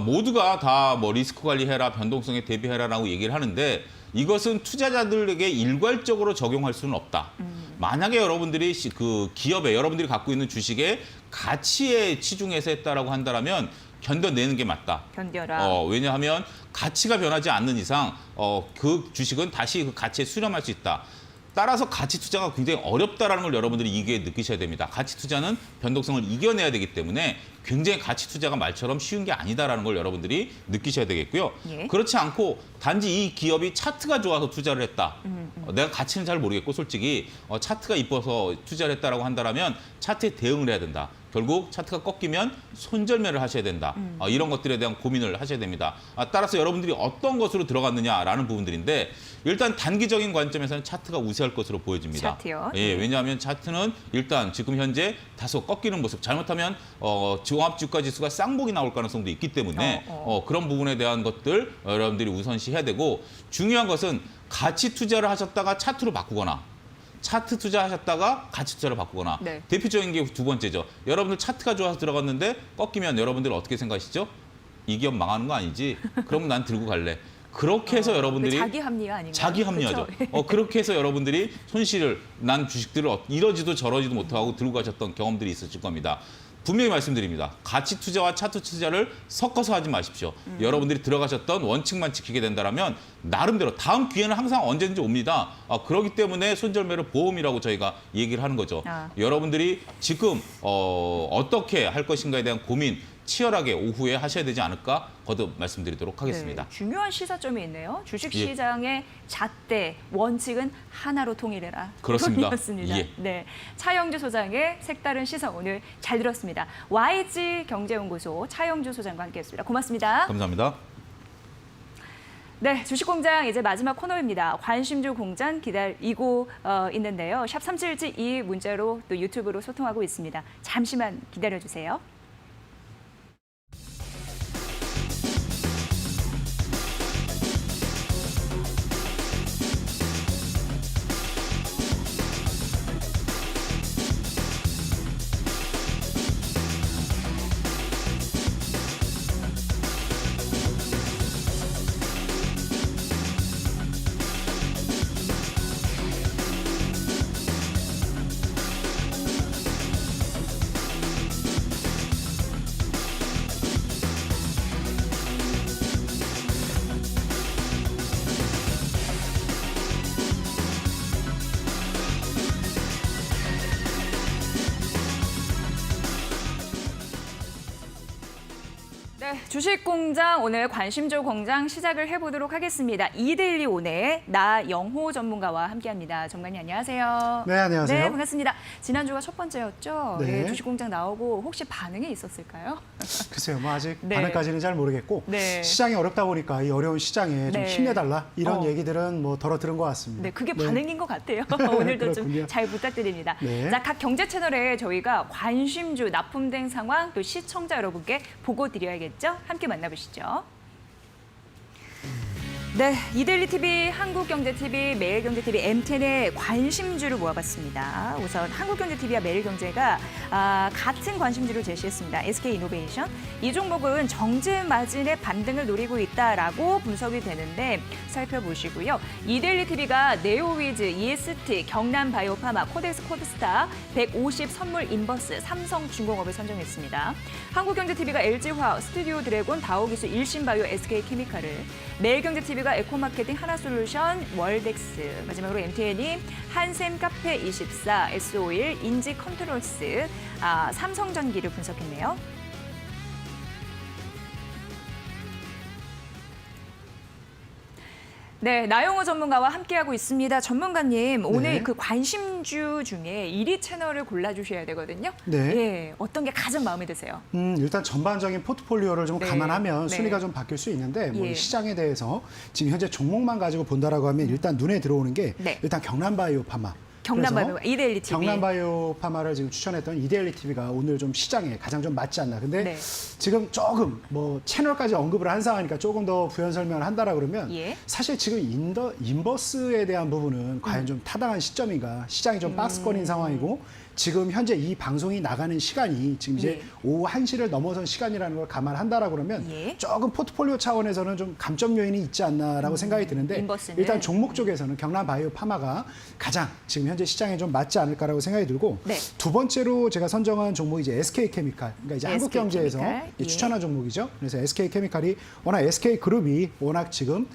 모두가 다 뭐 리스크 관리해라, 변동성에 대비해라라고 얘기를 하는데, 이것은 투자자들에게 일괄적으로 적용할 수는 없다. 만약에 여러분들이 그 기업에 여러분들이 갖고 있는 주식의 가치에 치중해서 했다라고 한다면 견뎌내는 게 맞다. 견뎌라. 왜냐하면 가치가 변하지 않는 이상 그 주식은 다시 그 가치에 수렴할 수 있다. 따라서 가치 투자가 굉장히 어렵다라는 걸 여러분들이 이게 느끼셔야 됩니다. 가치 투자는 변동성을 이겨내야 되기 때문에 굉장히 가치 투자가 말처럼 쉬운 게 아니다라는 걸 여러분들이 느끼셔야 되겠고요. 예. 그렇지 않고 단지 이 기업이 차트가 좋아서 투자를 했다. 내가 가치는 잘 모르겠고 솔직히 차트가 이뻐서 투자를 했다라고 한다면 차트에 대응을 해야 된다. 결국 차트가 꺾이면 손절매를 하셔야 된다. 이런 것들에 대한 고민을 하셔야 됩니다. 따라서 여러분들이 어떤 것으로 들어갔느냐라는 부분들인데, 일단 단기적인 관점에서는 차트가 우세할 것으로 보여집니다. 차트요? 예, 왜냐하면 차트는 일단 지금 현재 다소 꺾이는 모습, 잘못하면 종합주가 지수가 쌍복이 나올 가능성도 있기 때문에 그런 부분에 대한 것들 여러분들이 우선시해야 되고, 중요한 것은 가치 투자를 하셨다가 차트로 바꾸거나 차트 투자하셨다가 가치 투자를 바꾸거나, 네. 대표적인 게 두 번째죠. 여러분들 차트가 좋아서 들어갔는데 꺾이면 여러분들 어떻게 생각하시죠? 이 기업 망하는 거 아니지? 그럼 난 들고 갈래. 그렇게 해서 여러분들이 자기 합리화 아닌가요? 자기 합리화죠. 그렇죠? 그렇게 해서 여러분들이 손실을 난 주식들을 이러지도 저러지도 못하고 들고 가셨던 경험들이 있으실 겁니다. 분명히 말씀드립니다. 가치 투자와 차트 투자를 섞어서 하지 마십시오. 여러분들이 들어가셨던 원칙만 지키게 된다면 나름대로 다음 기회는 항상 언제든지 옵니다. 그렇기 때문에 손절매를 보험이라고 저희가 얘기를 하는 거죠. 여러분들이 지금 어떻게 할 것인가에 대한 고민 치열하게 오후에 하셔야 되지 않을까 거듭 말씀드리도록 하겠습니다. 네, 중요한 시사점이 있네요. 주식시장의 잣대, 원칙은 하나로 통일해라. 그렇습니다. 습니다 예. 네, 차영주 소장의 색다른 시선 오늘 잘 들었습니다. YG 경제연구소 차영주 소장과 함께했습니다. 고맙습니다. 감사합니다. 네, 주식공장 이제 마지막 코너입니다. 관심주 공장 기다리고 있는데요. 샵 3772 문자로 또 유튜브로 소통하고 있습니다. 잠시만 기다려주세요. 네, 주식공장 오늘 관심주 공장 시작을 해보도록 하겠습니다. 이데일리 오늘 나영호 전문가와 함께합니다. 전문가님 안녕하세요. 네, 안녕하세요. 네, 반갑습니다. 지난주가 첫 번째였죠. 네. 네, 주식공장 나오고 혹시 반응이 있었을까요? 글쎄요, 뭐 아직 네. 반응까지는 잘 모르겠고 네. 시장이 어렵다 보니까 이 어려운 시장에 좀 네. 힘내달라 이런 어. 얘기들은 뭐 덜어 들은 것 같습니다. 네, 그게 반응인 것 같아요. 오늘도 좀 그렇군요. 잘 부탁드립니다. 네. 자, 각 경제 채널에 저희가 관심주 납품된 상황 또 시청자 여러분께 보고 드려야겠죠. 함께 만나보시죠. 네, 이데일리 TV, 한국경제TV, 매일경제TV, MTN의 관심주를 모아봤습니다. 우선 한국경제TV와 매일경제가 같은 관심주를 제시했습니다. SK이노베이션. 이 종목은 정제 마진의 반등을 노리고 있다라고 분석이 되는데 살펴보시고요. 이데일리 TV가 네오위즈, EST, 경남바이오파마, 코덱스 코드스타, 150 선물 인버스, 삼성중공업을 선정했습니다. 한국경제TV가 LG화학, 스튜디오 드래곤, 다오기술, 일신바이오, SK케미칼을, 매일경제TV가 에코마케팅, 하나솔루션, 월덱스, 마지막으로 MTN이 한샘 카페24, S51, 인지컨트롤스, 삼성전기를 분석했네요. 네, 나영호 전문가와 함께하고 있습니다. 전문가님, 오늘 네. 그 관심주 중에 1위 채널을 골라주셔야 되거든요. 네. 예, 어떤 게 가장 마음에 드세요? 일단 전반적인 포트폴리오를 좀 네. 감안하면 네. 순위가 좀 바뀔 수 있는데 뭐 예. 이 시장에 대해서 지금 현재 종목만 가지고 본다라고 하면 일단 눈에 들어오는 게 네. 일단 경남바이오파마. 경남바이오, 그래서 이데일리 TV. 경남바이오파마를 지금 추천했던 이데일리 TV가 오늘 좀 시장에 가장 좀 맞지 않나. 근데 네. 지금 조금 뭐 채널까지 언급을 한 상황이니까 조금 더 부연 설명을 한다라 그러면 예. 사실 지금 인버스에 대한 부분은 과연 좀 타당한 시점인가. 시장이 좀 박스권인 상황이고 지금 현재 이 방송이 나가는 시간이 지금 이제 네. 오후 1시를 넘어선 시간이라는 걸 감안한다라 그러면 예. 조금 포트폴리오 차원에서는 좀 감점 요인이 있지 않나라고 생각이 드는데 인버스는. 일단 종목 쪽에서는 경남바이오파마가 가장 지금 현재 시장에 좀 맞지 않을까라고 생각이 들고 네. 두 번째로 제가 선정한 종목이 이제 SK케미칼, 그러니까 이제 한국경제에서 SK케미칼. 예. 추천한 종목이죠. 그래서 SK케미칼이 워낙 SK그룹이 워낙 지금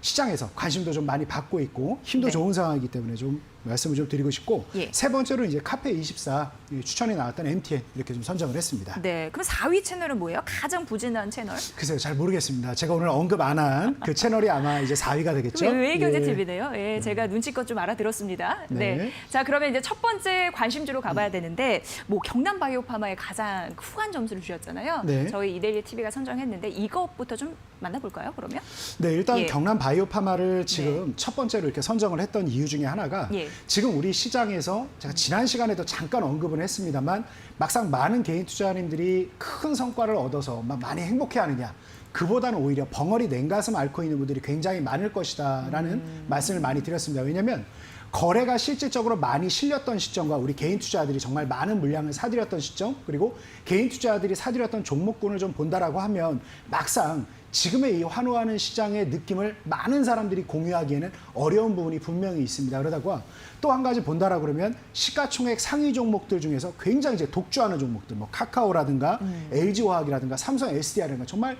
시장에서 관심도 좀 많이 받고 있고 힘도 네. 좋은 상황이기 때문에 좀 말씀을 좀 드리고 싶고 예. 세 번째로 이제 카페24 추천이 나왔던 MTN 이렇게 좀 선정을 했습니다. 네, 그럼 4위 채널은 뭐예요? 가장 부진한 채널? 글쎄요, 잘 모르겠습니다. 제가 오늘 언급 안 한 그 채널이 아마 이제 4위가 되겠죠. 매일경제TV네요. 예, 제가 눈치껏 좀 알아들었습니다. 네. 네. 자, 그러면 이제 첫 번째 관심주로 가봐야 되는데, 뭐 경남바이오파마에 가장 후한 점수를 주셨잖아요. 네. 저희 이데일리 TV가 선정했는데 이것부터 좀 만나볼까요? 그러면? 네, 일단 예. 경남바이오파마를 지금 첫 번째로 이렇게 선정을 했던 이유 중에 하나가 예. 지금 우리 시장에서 제가 지난 시간에도 잠깐 언급은 했습니다만 막상 많은 개인 투자자님들이 큰 성과를 얻어서 막 많이 행복해하느냐. 그보다는 오히려 벙어리 냉가슴 앓고 있는 분들이 굉장히 많을 것이다라는 말씀을 많이 드렸습니다. 왜냐하면 거래가 실질적으로 많이 실렸던 시점과 우리 개인 투자자들이 정말 많은 물량을 사들였던 시점, 그리고 개인 투자자들이 사들였던 종목군을 좀 본다라고 하면 막상 지금의 이 환호하는 시장의 느낌을 많은 사람들이 공유하기에는 어려운 부분이 분명히 있습니다. 그러다가 또 한 가지 본다라고 그러면 시가총액 상위 종목들 중에서 굉장히 이제 독주하는 종목들, 뭐 카카오라든가 LG화학이라든가 삼성 SDI라든가 정말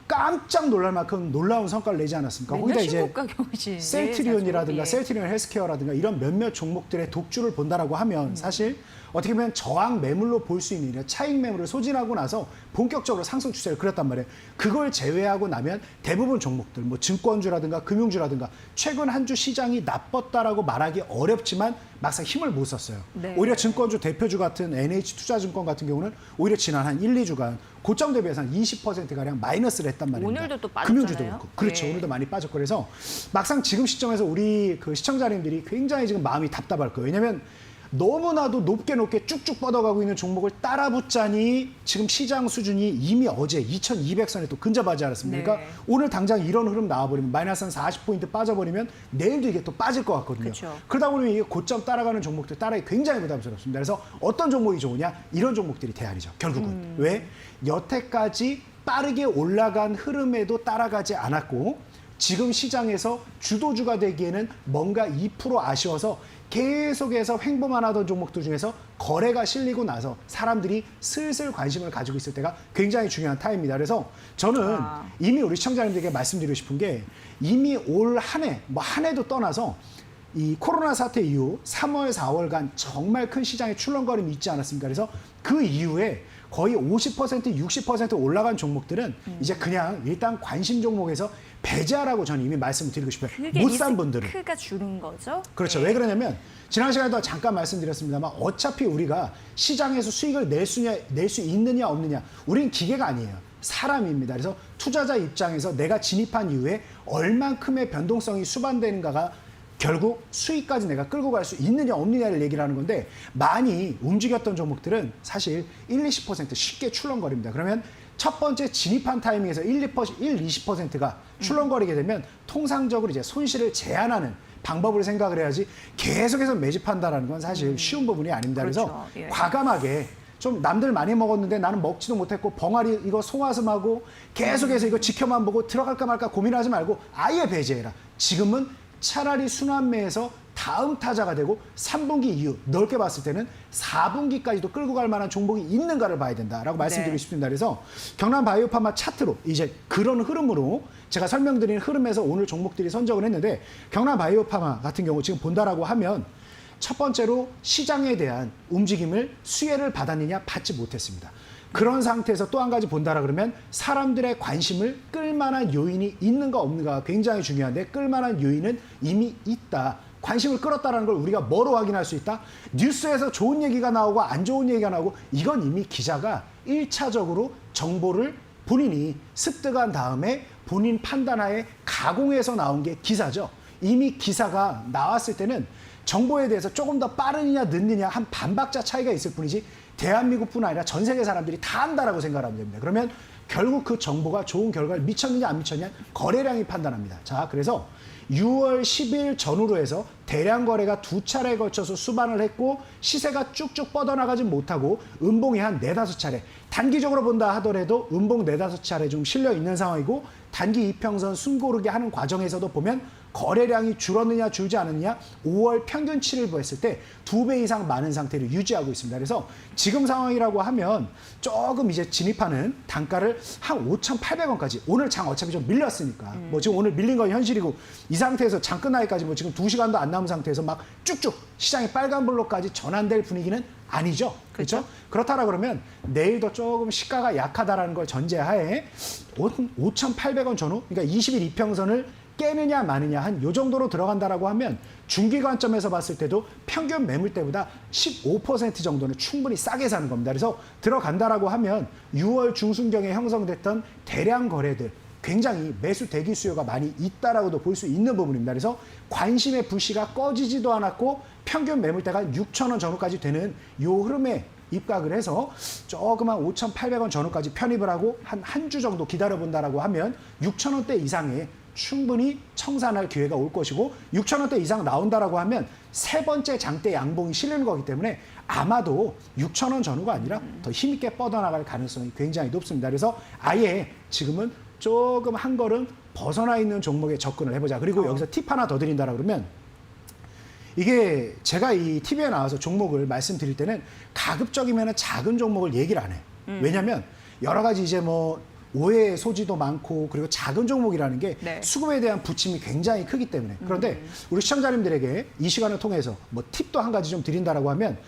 깜짝 놀랄 만큼 놀라운 성과를 내지 않았습니까? 거기다 이제 신고가 경신. 셀트리온이라든가 셀트리온 헬스케어라든가 이런 몇몇 종목들의 독주를 본다라고 하면 사실 어떻게 보면 저항 매물로 볼 수 있는 차익 매물을 소진하고 나서 본격적으로 상승 추세를 그렸단 말이에요. 그걸 제외하고 나면 대부분 종목들, 뭐 증권주라든가 금융주라든가 최근 한 주 시장이 나빴다라고 말하기 어렵지만 막상 힘을 못 썼어요. 네. 오히려 증권주 대표주 같은 NH투자증권 같은 경우는 오히려 지난 한 1, 2주간 고점 대비해서 한 20%가량 마이너스를 했단 말입니다. 오늘도 또 금융주도 빠졌잖아요. 그렇고. 그렇죠. 네. 오늘도 많이 빠졌고 그래서 막상 지금 시점에서 우리 그 시청자님들이 굉장히 지금 마음이 답답할 거예요. 왜냐하면 너무나도 높게 쭉쭉 뻗어가고 있는 종목을 따라붙자니 지금 시장 수준이 이미 어제 2200선에 또 근접하지 않았습니까? 네. 그러니까 오늘 당장 이런 흐름 나와버리면 마이너스 한 40포인트 빠져버리면 내일도 이게 또 빠질 것 같거든요. 그렇죠. 그러다 보면 이게 고점 따라가는 종목들 따라가기 굉장히 부담스럽습니다. 그래서 어떤 종목이 좋으냐? 이런 종목들이 대안이죠. 결국은. 왜? 여태까지 빠르게 올라간 흐름에도 따라가지 않았고 지금 시장에서 주도주가 되기에는 뭔가 2% 아쉬워서 계속해서 횡보만 하던 종목들 중에서 거래가 실리고 나서 사람들이 슬슬 관심을 가지고 있을 때가 굉장히 중요한 타임입니다. 그래서 저는 이미 우리 시청자님들에게 말씀드리고 싶은 게 이미 올 한 해, 뭐 한 해도 떠나서 이 코로나 사태 이후 3월, 4월간 정말 큰 시장의 출렁거림이 있지 않았습니까? 그래서 그 이후에 거의 50%, 60% 올라간 종목들은 이제 그냥 일단 관심 종목에서 배제하라고 저는 이미 말씀을 드리고 싶어요. 못 산 분들은. 리스크가 줄은 거죠? 그렇죠. 네. 왜 그러냐면 지난 시간에도 잠깐 말씀드렸습니다만 어차피 우리가 시장에서 수익을 낼 수 있느냐 없느냐 우린 기계가 아니에요. 사람입니다. 그래서 투자자 입장에서 내가 진입한 이후에 얼만큼의 변동성이 수반되는가가 결국 수익까지 내가 끌고 갈 수 있느냐 없느냐를 얘기를 하는 건데 많이 움직였던 종목들은 사실 1, 20% 쉽게 출렁거립니다. 그러면 첫 번째 진입한 타이밍에서 1, 20%가 출렁거리게 되면 통상적으로 이제 손실을 제한하는 방법을 생각을 해야지 계속해서 매집한다라는 건 사실 쉬운 부분이 아닙니다. 그래서 그렇죠. 예. 과감하게 좀 남들 많이 먹었는데 나는 먹지도 못했고 벙아리 이거 송화슴하고 계속해서 이거 지켜만 보고 들어갈까 말까 고민하지 말고 아예 배제해라. 지금은 차라리 순환매에서 다음 타자가 되고 3분기 이후 넓게 봤을 때는 4분기까지도 끌고 갈 만한 종목이 있는가를 봐야 된다라고 말씀드리고 싶습니다. 그래서 경남 바이오파마 차트로 이제 그런 흐름으로 제가 설명드린 흐름에서 오늘 종목들이 선정을 했는데 경남 바이오파마 같은 경우 지금 본다라고 하면 첫 번째로 시장에 대한 움직임을 수혜를 받았느냐 받지 못했습니다. 그런 상태에서 또 한 가지 본다라 그러면 사람들의 관심을 끌만한 요인이 있는가 없는가가 굉장히 중요한데 끌만한 요인은 이미 있다. 관심을 끌었다는 걸 우리가 뭐로 확인할 수 있다? 뉴스에서 좋은 얘기가 나오고 안 좋은 얘기가 나오고 이건 이미 기자가 1차적으로 정보를 본인이 습득한 다음에 본인 판단하에 가공해서 나온 게 기사죠. 이미 기사가 나왔을 때는 정보에 대해서 조금 더 빠르느냐 늦느냐 한 반박자 차이가 있을 뿐이지 대한민국뿐 아니라 전 세계 사람들이 다 안다라고 생각하면 됩니다. 그러면 결국 그 정보가 좋은 결과를 미쳤느냐 안 미쳤냐 거래량이 판단합니다. 자, 그래서 6월 10일 전후로 해서 대량 거래가 2차례에 걸쳐서 수반을 했고 시세가 쭉쭉 뻗어나가지 못하고 음봉이 한 4-5차례 단기적으로 본다 하더라도 음봉 4-5차례 좀 실려 있는 상황이고 단기 이평선 숨고르게 하는 과정에서도 보면 거래량이 줄었느냐 줄지 않느냐 5월 평균치를 보았을 때 2배 이상 많은 상태를 유지하고 있습니다. 그래서 지금 상황이라고 하면 조금 이제 진입하는 단가를 한 5,800원까지 오늘 장 어차피 좀 밀렸으니까 뭐 지금 오늘 밀린 건 현실이고 이 상태에서 장 끝나기까지 뭐 지금 2시간도 안 남은 상태에서 막 쭉쭉 시장이 빨간불로까지 전환될 분위기는 아니죠. 그렇죠? 그렇다라 그러면 내일도 조금 시가가 약하다라는 걸 전제하에 5,800원 전후 그러니까 20일 이평선을 깨느냐 마느냐 한 요 정도로 들어간다라고 하면 중기 관점에서 봤을 때도 평균 매물대보다 15% 정도는 충분히 싸게 사는 겁니다. 그래서 들어간다라고 하면 6월 중순경에 형성됐던 대량 거래들 굉장히 매수 대기 수요가 많이 있다라고도 볼 수 있는 부분입니다. 그래서 관심의 불씨가 꺼지지도 않았고 평균 매물대가 6,000원 전후까지 되는 요 흐름에 입각을 해서 조그만 5,800원 전후까지 편입을 하고 한 주 정도 기다려본다라고 하면 6,000원대 이상의 충분히 청산할 기회가 올 것이고 6천 원대 이상 나온다라고 하면 세 번째 장대 양봉이 실리는 거기 때문에 아마도 6천 원 전후가 아니라 더 힘있게 뻗어나갈 가능성이 굉장히 높습니다. 그래서 아예 지금은 조금 한 걸음 벗어나 있는 종목에 접근을 해보자. 그리고 여기서 팁 하나 더 드린다라 그러면 이게 제가 이 TV에 나와서 종목을 말씀드릴 때는 가급적이면 작은 종목을 얘기를 안 해요. 왜냐하면 여러 가지 이제 뭐 오해의 소지도 많고 그리고 작은 종목이라는 게 네. 수급에 대한 부침이 굉장히 크기 때문에 그런데 우리 시청자님들에게 이 시간을 통해서 뭐 팁도 한 가지 좀 드린다라고 하면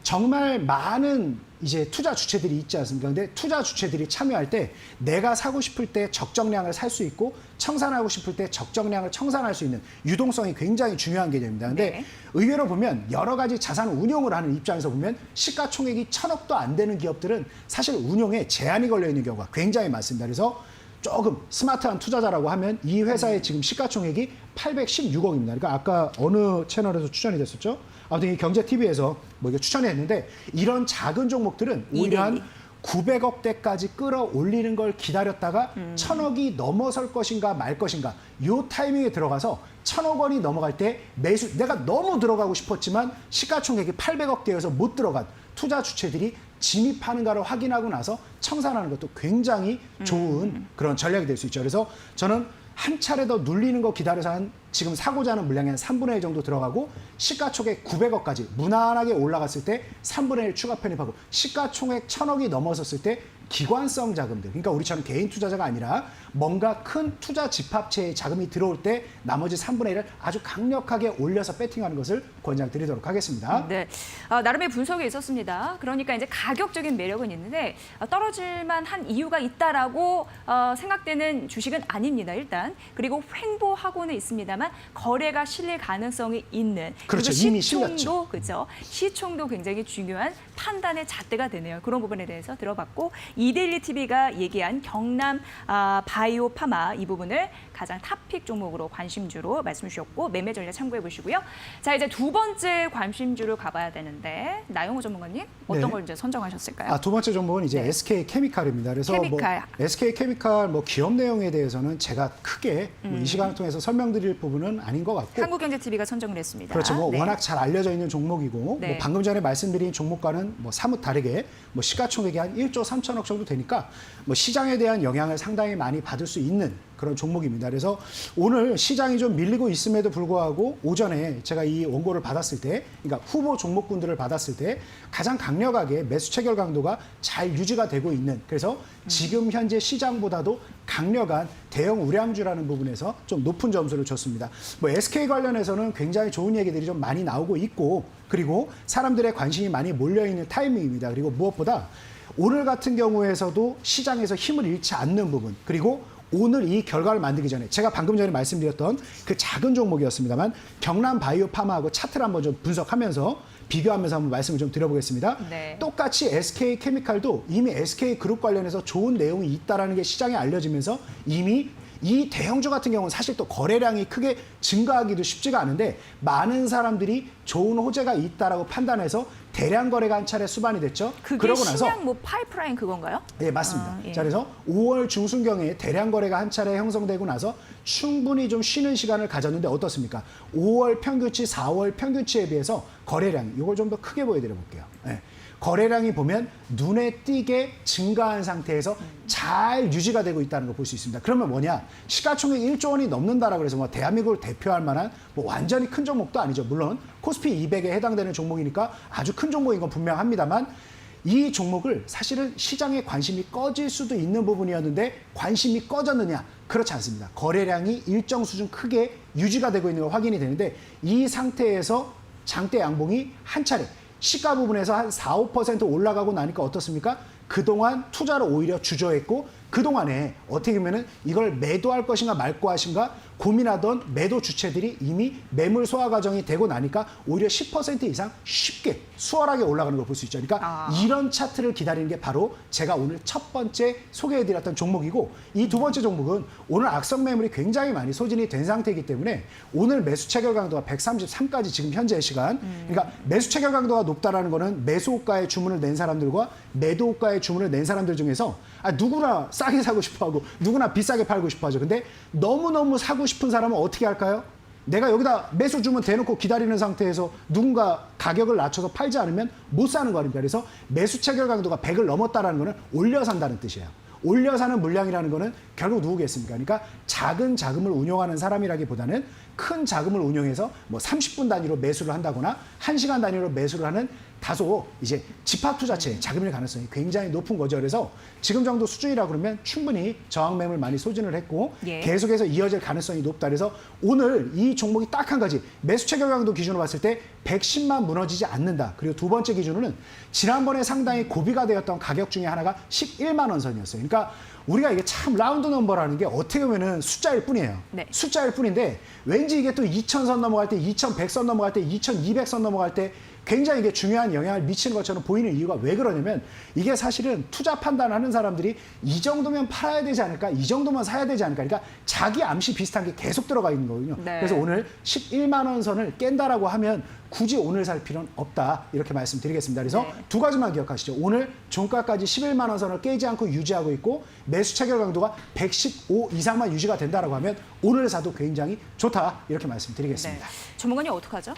정말 많은 이제 투자 주체들이 있지 않습니까? 근데 투자 주체들이 참여할 때 내가 사고 싶을 때 적정량을 살 수 있고 청산하고 싶을 때 적정량을 청산할 수 있는 유동성이 굉장히 중요한 개념입니다. 근데 네. 의외로 보면 여러 가지 자산 운용을 하는 입장에서 보면 시가총액이 1,000억도 안 되는 기업들은 사실 운용에 제한이 걸려 있는 경우가 굉장히 많습니다. 그래서 조금 스마트한 투자자라고 하면 이 회사의 지금 시가총액이 816억입니다. 그러니까 아까 어느 채널에서 추천이 됐었죠? 아무튼 이 경제TV에서 뭐 이거 추천했는데 이런 작은 종목들은 오히려 한 900억대까지 끌어올리는 걸 기다렸다가 1,000억이 넘어설 것인가 말 것인가 요 타이밍에 들어가서 1,000억 원이 넘어갈 때 매수 내가 너무 들어가고 싶었지만 시가총액이 800억대여서 못 들어간 투자 주체들이 진입하는가를 확인하고 나서 청산하는 것도 굉장히 좋은 그런 전략이 될 수 있죠. 그래서 저는 한 차례 더 눌리는 거 기다려서 한 지금 사고자 하는 물량의 한 3분의 1 정도 들어가고 시가총액 900억까지 무난하게 올라갔을 때 3분의 1 추가 편입하고 시가총액 1,000억이 넘어섰을 때 기관성 자금들, 그러니까 우리처럼 개인 투자자가 아니라 뭔가 큰 투자 집합체에 자금이 들어올 때 나머지 3분의 1을 아주 강력하게 올려서 배팅하는 것을 권장드리도록 하겠습니다. 네, 나름의 분석이 있었습니다. 그러니까 이제 가격적인 매력은 있는데 떨어질만 한 이유가 있다라고 생각되는 주식은 아닙니다. 일단 그리고 횡보하고는 있습니다만 거래가 실릴 가능성이 있는 그렇죠. 그리고 이미 시총도 실렸죠. 그죠. 시총도 굉장히 중요한 판단의 잣대가 되네요. 그런 부분에 대해서 들어봤고 이데일리 TV가 얘기한 경남 바이오 파마 이 부분을 가장 탑픽 종목으로 관심주로 말씀 주셨고 매매 전략 참고해 보시고요. 자 이제 두 번째 관심주로 가봐야 되는데 나영호 전문가님 어떤 네. 걸 이제 선정하셨을까요? 두 번째 종목은 이제 네. SK 케미칼입니다. 그래서 케미칼. 뭐 SK 케미칼 뭐 기업 내용에 대해서는 제가 크게 뭐이 시간을 통해서 설명드릴 부분은 아닌 것 같고 한국경제TV가 선정을 했습니다. 그렇죠. 뭐 네. 워낙 잘 알려져 있는 종목이고 네. 뭐 방금 전에 말씀드린 종목과는 뭐 사뭇 다르게 뭐 시가총액이 한 1조 3천억 정도 되니까 뭐 시장에 대한 영향을 상당히 많이 받을 수 있는 그런 종목입니다. 그래서 오늘 시장이 좀 밀리고 있음에도 불구하고 오전에 제가 이 원고를 받았을 때, 그러니까 후보 종목군들을 받았을 때 가장 강력하게 매수 체결 강도가 잘 유지가 되고 있는, 그래서 지금 현재 시장보다도 강력한 대형 우량주라는 부분에서 좀 높은 점수를 줬습니다. 뭐 SK 관련해서는 굉장히 좋은 얘기들이 좀 많이 나오고 있고, 그리고 사람들의 관심이 많이 몰려 있는 타이밍입니다. 그리고 무엇보다 오늘 같은 경우에서도 시장에서 힘을 잃지 않는 부분, 그리고 오늘 이 결과를 만들기 전에 제가 방금 전에 말씀드렸던 그 작은 종목이었습니다만 경남 바이오 파마하고 차트를 한번 좀 분석하면서 비교하면서 한번 말씀을 좀 드려보겠습니다. 네. 똑같이 SK 케미칼도 이미 SK 그룹 관련해서 좋은 내용이 있다라는 게 시장에 알려지면서 이미 이 대형주 같은 경우는 사실 또 거래량이 크게 증가하기도 쉽지가 않은데 많은 사람들이 좋은 호재가 있다라고 판단해서 대량 거래가 한 차례 수반이 됐죠. 그게 그러고 나서 신약 뭐 파이프라인 그건가요? 네, 맞습니다. 예. 자, 그래서 5월 중순경에 대량 거래가 한 차례 형성되고 나서 충분히 좀 쉬는 시간을 가졌는데 어떻습니까? 5월 평균치, 4월 평균치에 비해서 거래량, 이걸 좀 더 크게 보여드려 볼게요. 네. 거래량이 보면 눈에 띄게 증가한 상태에서 잘 유지가 되고 있다는 걸 볼 수 있습니다. 그러면 뭐냐? 시가총액 1조 원이 넘는다라고 해서 뭐 대한민국을 대표할 만한 뭐 완전히 큰 종목도 아니죠. 물론 코스피 200에 해당되는 종목이니까 아주 큰 종목인 건 분명합니다만 이 종목을 사실은 시장의 관심이 꺼질 수도 있는 부분이었는데 관심이 꺼졌느냐? 그렇지 않습니다. 거래량이 일정 수준 크게 유지가 되고 있는 걸 확인이 되는데 이 상태에서 장대 양봉이 한 차례 시가 부분에서 한 4, 5% 올라가고 나니까 어떻습니까? 그동안 투자를 오히려 주저했고 그동안에 어떻게 보면은 이걸 매도할 것인가 말 것인가 고민하던 매도 주체들이 이미 매물 소화 과정이 되고 나니까 오히려 10% 이상 쉽게 수월하게 올라가는 걸 볼 수 있죠. 그러니까 이런 차트를 기다리는 게 바로 제가 오늘 첫 번째 소개해드렸던 종목이고 이 두 번째 종목은 오늘 악성 매물이 굉장히 많이 소진이 된 상태이기 때문에 오늘 매수 체결 강도가 133까지 지금 현재 시간 그러니까 매수 체결 강도가 높다라는 거는 매수 호가에 주문을 낸 사람들과 매도 호가에 주문을 낸 사람들 중에서 누구나 싸게 사고 싶어 하고 누구나 비싸게 팔고 싶어 하죠. 근데 너무너무 사고 싶은 사람은 어떻게 할까요? 내가 여기다 매수 주문 대놓고 기다리는 상태에서 누군가 가격을 낮춰서 팔지 않으면 못 사는 거 아닙니까? 그래서 매수 체결 강도가 100을 넘었다는 거는 올려 산다는 뜻이에요. 올려 사는 물량이라는 거는 결국 누구겠습니까? 그러니까 작은 자금을 운용하는 사람이라기보다는 큰 자금을 운용해서 뭐 30분 단위로 매수를 한다거나 1시간 단위로 매수를 하는 다소 이제 집합 투자체의 자금일 가능성이 굉장히 높은 거죠. 그래서 지금 정도 수준이라 그러면 충분히 저항 매물 많이 소진을 했고 예. 계속해서 이어질 가능성이 높다. 그래서 오늘 이 종목이 딱 한 가지 매수 체결 강도 기준으로 봤을 때 110만 무너지지 않는다. 그리고 두 번째 기준으로는 지난번에 상당히 고비가 되었던 가격 중에 하나가 11만 원 선이었어요. 그러니까 우리가 이게 참 라운드 넘버라는 게 어떻게 보면은 숫자일 뿐이에요. 네. 숫자일 뿐인데 왠지 이게 또 2,000선 넘어갈 때, 2,100선 넘어갈 때, 2,200선 넘어갈 때 굉장히 이게 중요한 영향을 미치는 것처럼 보이는 이유가 왜 그러냐면 이게 사실은 투자 판단하는 사람들이 이 정도면 팔아야 되지 않을까, 이 정도면 사야 되지 않을까, 그러니까 자기 암시 비슷한 게 계속 들어가 있는 거거든요. 네. 그래서 오늘 11만 원 선을 깬다라고 하면 굳이 오늘 살 필요는 없다 이렇게 말씀드리겠습니다. 그래서 네. 두 가지만 기억하시죠. 오늘 종가까지 11만 원 선을 깨지 않고 유지하고 있고 매수 체결 강도가 115 이상만 유지가 된다라고 하면 오늘 사도 굉장히 좋다 이렇게 말씀드리겠습니다. 네. 전문가님 어떡하죠?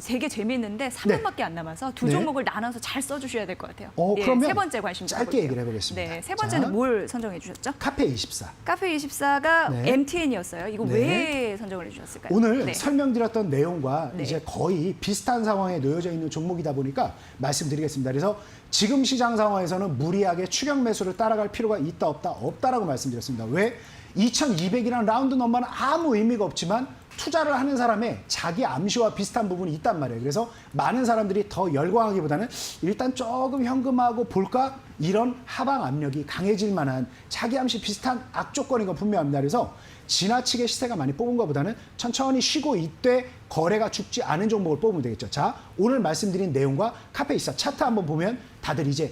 되게 재미있는데 3분밖에 안 남아서 두 네. 종목을 나눠서 잘 써주셔야 될 것 같아요. 그러면 세 번째 관심 짧게 가볼게요. 얘기를 해보겠습니다. 네, 세 번째는 자. 뭘 선정해 주셨죠? 카페24. 카페24가 네. MTN이었어요. 이거 네. 왜 선정을 해주셨을까요? 오늘 네. 설명드렸던 내용과 네. 이제 거의 비슷한 상황에 놓여져 있는 종목이다 보니까 말씀드리겠습니다. 그래서 지금 시장 상황에서는 무리하게 추격 매수를 따라갈 필요가 있다 없다 없다라고 말씀드렸습니다. 왜? 2200이라는 라운드 넘버는 아무 의미가 없지만 투자를 하는 사람의 자기 암시와 비슷한 부분이 있단 말이에요. 그래서 많은 사람들이 더 열광하기보다는 일단 조금 현금하고 볼까? 이런 하방 압력이 강해질 만한 자기 암시 비슷한 악조건인 건 분명합니다. 그래서 지나치게 시세가 많이 뽑은 것보다는 천천히 쉬고 이때 거래가 죽지 않은 종목을 뽑으면 되겠죠. 자, 오늘 말씀드린 내용과 카페24 차트 한번 보면 다들 이제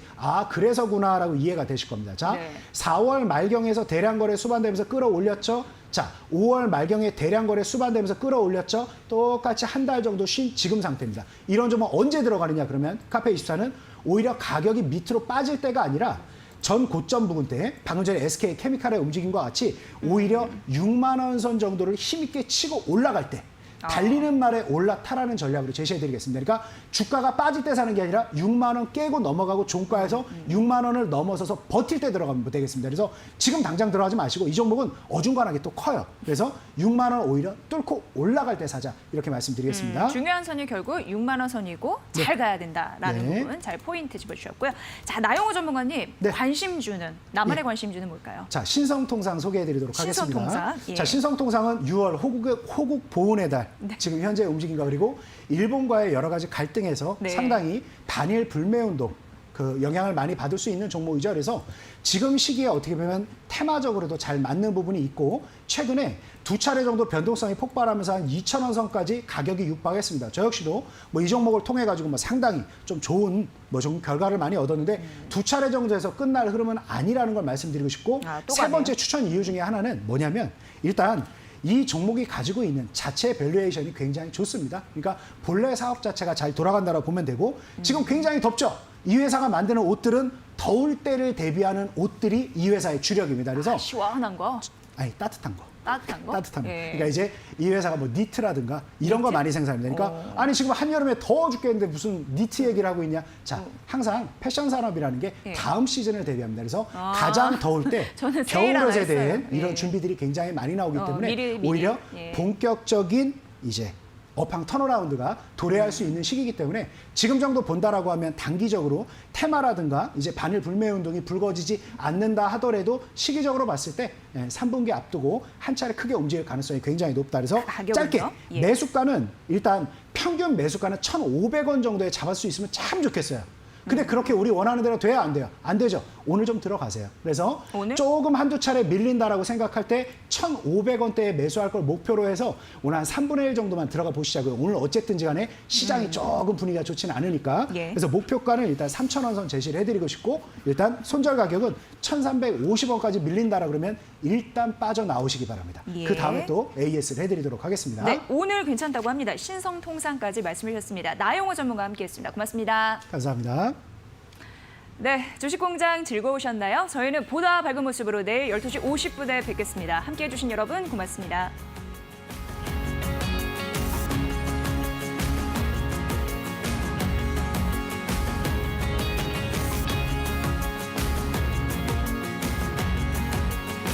그래서구나라고 이해가 되실 겁니다. 자, 네. 4월 말경에서 대량 거래 수반되면서 끌어올렸죠. 자, 5월 말경에 대량 거래 수반되면서 끌어올렸죠. 똑같이 한 달 정도 쉰 지금 상태입니다. 이런 종목 언제 들어가느냐 그러면 카페24는 오히려 가격이 밑으로 빠질 때가 아니라 전 고점 부근 때 방금 전에 SK 케미칼의 움직임과 같이 오히려 6만 원 선 정도를 힘있게 치고 올라갈 때 달리는 말에 올라타라는 전략으로 제시해드리겠습니다. 그러니까 주가가 빠질 때 사는 게 아니라 6만 원 깨고 넘어가고 종가에서 6만 원을 넘어서서 버틸 때 들어가면 되겠습니다. 그래서 지금 당장 들어가지 마시고 이 종목은 어중간하게 또 커요. 그래서 6만 원 오히려 뚫고 올라갈 때 사자 이렇게 말씀드리겠습니다. 중요한 선이 결국 6만 원 선이고 잘 가야 된다라는 네. 부분 잘 포인트 짚어주셨고요. 자, 나영호 전문가님 네. 관심주는 나만의 예. 관심주는 뭘까요? 자, 신성통상 소개해드리도록 하겠습니다. 신성통상, 예. 자, 신성통상은 6월 호국 보훈의 달 지금 현재 움직임과 그리고 일본과의 여러 가지 갈등에서 네. 상당히 반일 불매 운동 그 영향을 많이 받을 수 있는 종목이죠. 그래서 지금 시기에 어떻게 보면 테마적으로도 잘 맞는 부분이 있고 최근에 두 차례 정도 변동성이 폭발하면서 한 2,000원 선까지 가격이 육박했습니다. 저 역시도 뭐 이 종목을 통해 가지고 뭐 상당히 좀 좋은 뭐 좀 결과를 많이 얻었는데 두 차례 정도에서 끝날 흐름은 아니라는 걸 말씀드리고 싶고 또 세 가네요. 번째 추천 이유 중에 하나는 뭐냐면 일단 이 종목이 가지고 있는 자체 밸류에이션이 굉장히 좋습니다. 그러니까 본래 사업 자체가 잘 돌아간다고 보면 되고 지금 굉장히 덥죠. 이 회사가 만드는 옷들은 더울 때를 대비하는 옷들이 이 회사의 주력입니다. 그래서 시원한 거, 아니 따뜻한 거. 따뜻한 거. 따뜻한 거. 예. 그러니까 이제 이 회사가 뭐 니트라든가 이런 거 많이 생산합니다. 그러니까 아니 지금 한여름에 더워 죽겠는데 무슨 니트 얘기를 하고 있냐. 자, 항상 패션 산업이라는 게 예. 다음 시즌을 대비합니다. 그래서 가장 더울 때 저는 세일 하나 겨울옷에 대한 했어요. 예. 이런 준비들이 굉장히 많이 나오기 때문에 미리. 오히려 예. 본격적인 이제 업황 턴어라운드가 도래할 수 있는 시기이기 때문에 지금 정도 본다라고 하면 단기적으로 테마라든가 이제 반일 불매 운동이 불거지지 않는다 하더라도 시기적으로 봤을 때 3분기 앞두고 한 차례 크게 움직일 가능성이 굉장히 높다. 그래서 가격은요? 짧게 예. 매수가는 일단 평균 매수가는 1,500원 정도에 잡을 수 있으면 참 좋겠어요. 근데 그렇게 우리 원하는 대로 돼야 안 돼요? 안 되죠. 오늘 좀 들어가세요. 그래서 오늘? 조금 한두 차례 밀린다라고 생각할 때 1,500원대에 매수할 걸 목표로 해서 오늘 한 3분의 1 정도만 들어가 보시자고요. 오늘 어쨌든지 간에 시장이 조금 분위기가 좋지는 않으니까. 예. 그래서 목표가는 일단 3,000원 선 제시를 해드리고 싶고 일단 손절 가격은 1,350원까지 밀린다라 그러면 일단 빠져나오시기 바랍니다. 예. 그 다음에 또 AS를 해드리도록 하겠습니다. 네, 오늘 괜찮다고 합니다. 신성통상까지 말씀해 주셨습니다. 나영호 전문가와 함께했습니다. 고맙습니다. 감사합니다. 네, 주식공장 즐거우셨나요? 저희는 보다 밝은 모습으로 내일 12시 50분에 뵙겠습니다. 함께해 주신 여러분 고맙습니다.